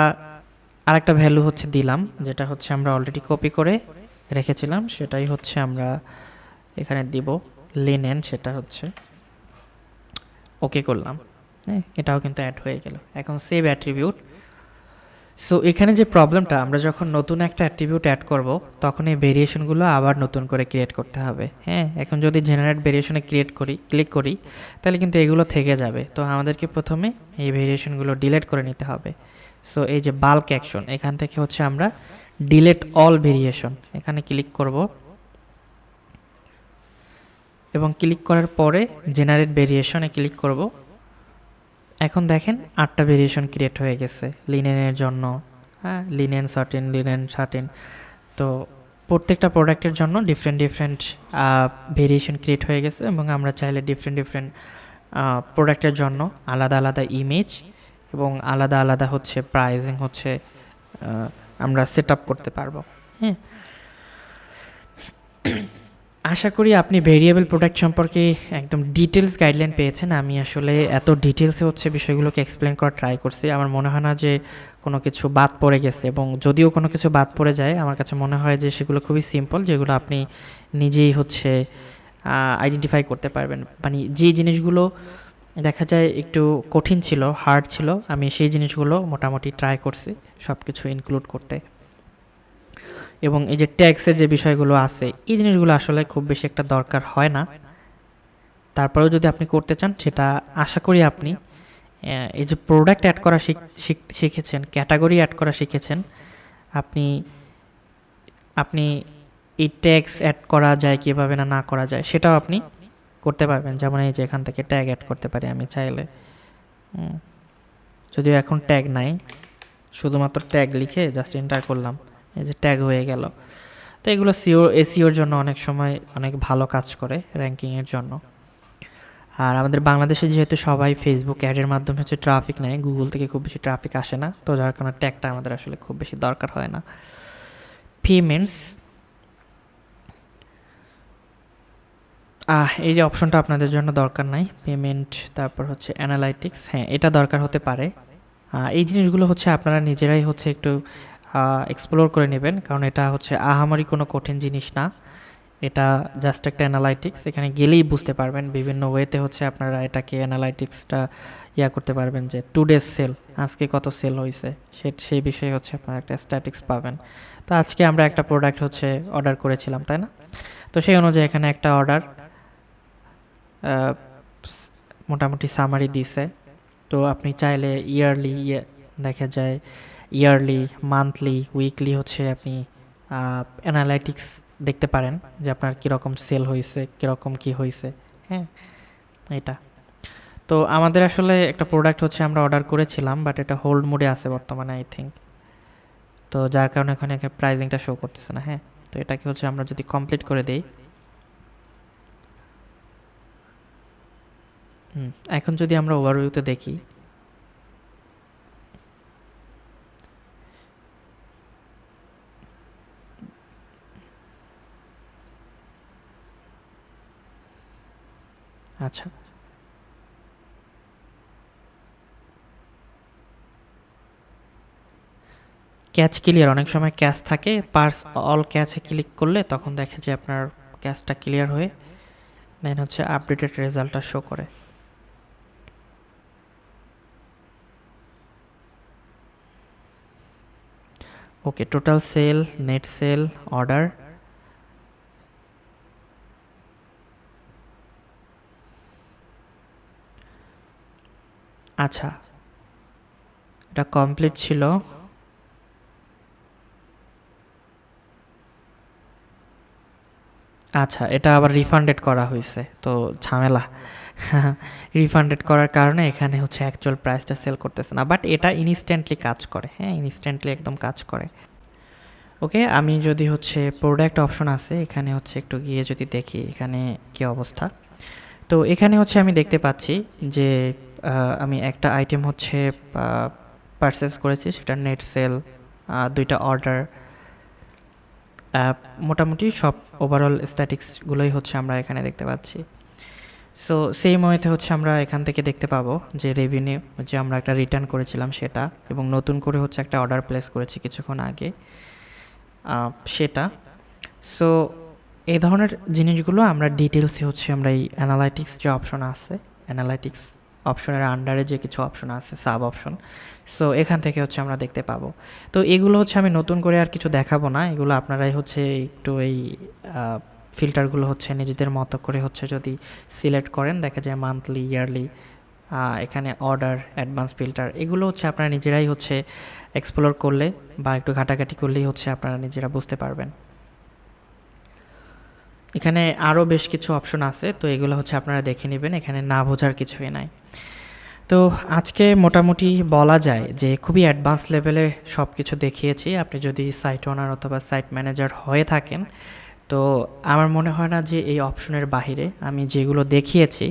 আরেকটা ভ্যালু হচ্ছে দিলাম, যেটা হচ্ছে আমরা অলরেডি কপি করে রেখেছিলাম, সেটাই হচ্ছে আমরা এখানে দিব লিনেন, সেটা হচ্ছে ওকে করলাম। হ্যাঁ, এটাও কিন্তু অ্যাড হয়ে গেল। এখন সেভ অ্যাট্রিবিউট। সো এখানে যে প্রবলেমটা, আমরা যখন নতুন একটা অ্যাট্রিবিউট অ্যাড করব তখন এই ভেরিয়েশনগুলো আবার নতুন করে ক্রিয়েট করতে হবে। হ্যাঁ, এখন যদি জেনারেট ভেরিয়েশনে ক্লিক করি তাহলে কিন্তু এগুলো থেকে যাবে। তো আমাদেরকে প্রথমে এই ভেরিয়েশনগুলো ডিলিট করে নিতে হবে। সো এই যে বাল্ক অ্যাকশন, এখান থেকে হচ্ছে আমরা ডিলিট অল ভেরিয়েশন এখানে ক্লিক করব, এবং ক্লিক করার পরে জেনারেট ভেরিয়েশনে ক্লিক করব। এখন দেখেন 8টা ভেরিয়েশন ক্রিয়েট হয়ে গেছে লিনেনের জন্য। হ্যাঁ, লিনেন 13, তো প্রত্যেকটা প্রোডাক্টের জন্য ডিফারেন্ট ভেরিয়েশন ক্রিয়েট হয়ে গেছে, এবং আমরা চাইলে ডিফারেন্ট প্রোডাক্টের জন্য আলাদা আলাদা ইমেজ এবং আলাদা আলাদা হচ্ছে প্রাইজিং হচ্ছে আমরা সেট আপ করতে পারবো। হ্যাঁ, আশা করি আপনি ভেরিয়েবল প্রোডাক্ট সম্পর্কে একদম ডিটেলস গাইডলাইন পেয়েছেন। আমি আসলে এত ডিটেলসে হচ্ছে বিষয়গুলোকে এক্সপ্লেন করার ট্রাই করছি। আমার মনে হয় না যে কোনো কিছু বাদ পড়ে গেছে, এবং যদিও কোনো কিছু বাদ পড়ে যায় আমার কাছে মনে হয় যে সেগুলো খুবই সিম্পল, যেগুলো আপনি নিজেই হচ্ছে আইডেন্টিফাই করতে পারবেন। মানে যে জিনিসগুলো দেখা যায় একটু কঠিন ছিল, হার্ড ছিল, আমি সেই জিনিসগুলো মোটামুটি ট্রাই করছি সব কিছু ইনক্লুড করতে। এবং এই যে ট্যাক্সের যে বিষয়গুলো আছে, এই জিনিসগুলো আসলে খুব বেশি একটা দরকার হয় না। তারপরেও যদি আপনি করতে চান, সেটা আশা করি আপনি এই যে প্রোডাক্ট অ্যাড করা শিখেছেন, ক্যাটাগরি অ্যাড করা শিখেছেন, আপনি আপনি এই ট্যাক্স অ্যাড করা যায় কীভাবে না করা যায় সেটাও আপনি করতে পারবেন। যেমন এই যে এখান থেকে ট্যাগ অ্যাড করতে পারি আমি চাইলে, যদিও এখন ট্যাগ নাই, শুধুমাত্র ট্যাগ লিখে জাস্ট এন্টার করলাম, এই যে ট্যাগ হয়ে গেল। তো এগুলো এসিওর জন্য অনেক সময় অনেক ভালো কাজ করে, র্যাঙ্কিংয়ের জন্য। আর আমাদের বাংলাদেশে যেহেতু সবাই ফেসবুক অ্যাডের মাধ্যমে হচ্ছে ট্রাফিক নেয়, গুগল থেকে খুব বেশি ট্রাফিক আসে না, তো যার কারণে ট্যাগটা আমাদের আসলে খুব বেশি দরকার হয় না। পেমেন্টস, এই যে অপশনটা আপনাদের জন্য দরকার নাই, পেমেন্ট। তারপর হচ্ছে অ্যানালাইটিক্স, হ্যাঁ এটা দরকার হতে পারে। এই জিনিসগুলো হচ্ছে আপনারা নিজেরাই হচ্ছে একটু এক্সপ্লোর করে নেবেন, কারণ এটা হচ্ছে আহামরি কোনো কঠিন জিনিস না, এটা জাস্ট একটা অ্যানালাইটিক্স। এখানে গেলেই বুঝতে পারবেন বিভিন্ন ওয়েতে হচ্ছে আপনারা এটাকে অ্যানালাইটিক্সটা করতে পারবেন, যে টুডেজ সেল, আজকে কত সেল হয়েছে সেই বিষয়ে হচ্ছে আপনারা একটা স্ট্যাটিক্স পাবেন। তো আজকে আমরা একটা প্রোডাক্ট হচ্ছে অর্ডার করেছিলাম, তাই না? তো সেই অনুযায়ী এখানে একটা অর্ডার মোটামুটি সামারি দিছে। তো আপনি চাইলে ইয়ারলি দেখা যায়, ইয়ারলি, মান্থলি, উইকলি হচ্ছে আপনি অ্যানালাইটিক্স দেখতে পারেন যে আপনার কীরকম সেল হয়েছে, কীরকম কী হয়েছে। হ্যাঁ, এটা তো আমাদের আসলে একটা প্রোডাক্ট হচ্ছে আমরা অর্ডার করেছিলাম, বাট এটা হোল্ড মোডে আছে বর্তমানে আই থিঙ্ক, তো যার কারণে এখানে প্রাইজিংটা শো করতেছে না। হ্যাঁ, তো এটাকে হচ্ছে আমরা যদি কমপ্লিট করে দিই, এখন যদি আমরা ওভারভিউতে দেখি, আচ্ছা ক্যাচ ক্লিয়ার, অনেক সময় ক্যাচ থাকে, পার্স অল ক্যাচে ক্লিক করলে তখন দেখে যে আপনার ক্যাচটা ক্লিয়ার হয়ে দেন হচ্ছে আপডেটেড রেজাল্টটা শো করে। Okay, total sale, net sale, order, আচ্ছা এটা কমপ্লিট ছিল। আচ্ছা, এটা আবার রিফান্ডেড করা হয়েছে, তো ঝামেলা। রিফান্ডেড করার কারণে এখানে হচ্ছে অ্যাকচুয়াল প্রাইসটা সেল করতেছে না, বাট এটা ইনস্ট্যান্টলি কাজ করে। হ্যাঁ, ইনস্ট্যান্টলি একদম কাজ করে। ওকে, আমি যদি হচ্ছে প্রোডাক্ট অপশন আছে এখানে হচ্ছে একটু গিয়ে যদি দেখি এখানে কি অবস্থা, তো এখানে হচ্ছে আমি দেখতে পাচ্ছি যে আমি একটা আইটেম হচ্ছে পারচেস করেছি, সেটা নেট সেল, দুইটা অর্ডার, মোটামুটি সব ওভারঅল স্ট্যাটিক্সগুলোই হচ্ছে আমরা এখানে দেখতে পাচ্ছি। সো সেই ময়েতে হচ্ছে আমরা এখান থেকে দেখতে পাবো যে রেভিনিউ, যে আমরা একটা রিটার্ন করেছিলাম সেটা, এবং নতুন করে হচ্ছে একটা অর্ডার প্লেস করেছি কিছুক্ষণ আগে সেটা। সো এই ধরনের জিনিসগুলো আমরা ডিটেলসে হচ্ছে আমরা এই অ্যানালাইটিক্স যে অপশন আছে, অ্যানালাইটিক্স অপশনের আন্ডারে যে কিছু অপশন আছে, সাব অপশন, সো এখান থেকে হচ্ছে আমরা দেখতে পাবো। তো এগুলো হচ্ছে আমি নতুন করে আর কিছু দেখাবো না, এগুলো আপনারাই হচ্ছে একটু এই ফিল্টারগুলো হচ্ছে নিজেদের মতো করে হচ্ছে যদি সিলেক্ট করেন, দেখা যায় মান্থলি, ইয়ারলি, এখানে অর্ডার, অ্যাডভান্স ফিল্টার, এগুলো হচ্ছে আপনারা নিজেরাই হচ্ছে এক্সপ্লোর করলে বা একটু ঘাটাঘাটি করলেই হচ্ছে আপনারা নিজেরা বুঝতে পারবেন। এখানে আরও বেশ কিছু অপশন আছে, তো এগুলো হচ্ছে আপনারা দেখে নেবেন, এখানে না বোঝার কিছুই নাই। তো আজকে মোটামুটি বলা যায় যে খুবই অ্যাডভান্স লেভেলে সব কিছু দেখিয়েছি। আপনি যদি সাইট ওনার অথবা সাইট ম্যানেজার হয়ে থাকেন, তো আমার মনে হয় না যে এই অপশনের বাহিরে আমি যেগুলো দেখিয়েছি,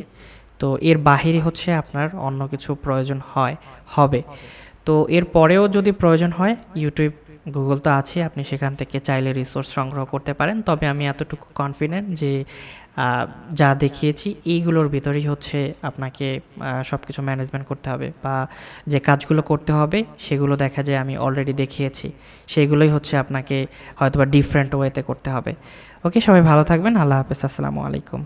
তো এর বাহিরে হচ্ছে আপনার অন্য কিছু প্রয়োজন হবে। তো এর পরেও যদি প্রয়োজন হয়, ইউটিউব গুগল তো আছে, আপনি সেখান থেকে চাইলে রিসোর্স সংগ্রহ করতে পারেন। তবে আমি এতটুকু কনফিডেন্ট যে যা দেখিয়েছি এইগুলোর ভিতরেই হচ্ছে আপনাকে সব কিছু ম্যানেজমেন্ট করতে হবে, বা যে কাজগুলো করতে হবে সেগুলো দেখা যায় আমি অলরেডি দেখিয়েছি, সেইগুলোই হচ্ছে আপনাকে হয়তোবা ডিফারেন্ট ওয়েতে করতে হবে। ওকে, সবাই ভালো থাকবেন। আল্লাহ হাফেজ, আসসালামু আলাইকুম।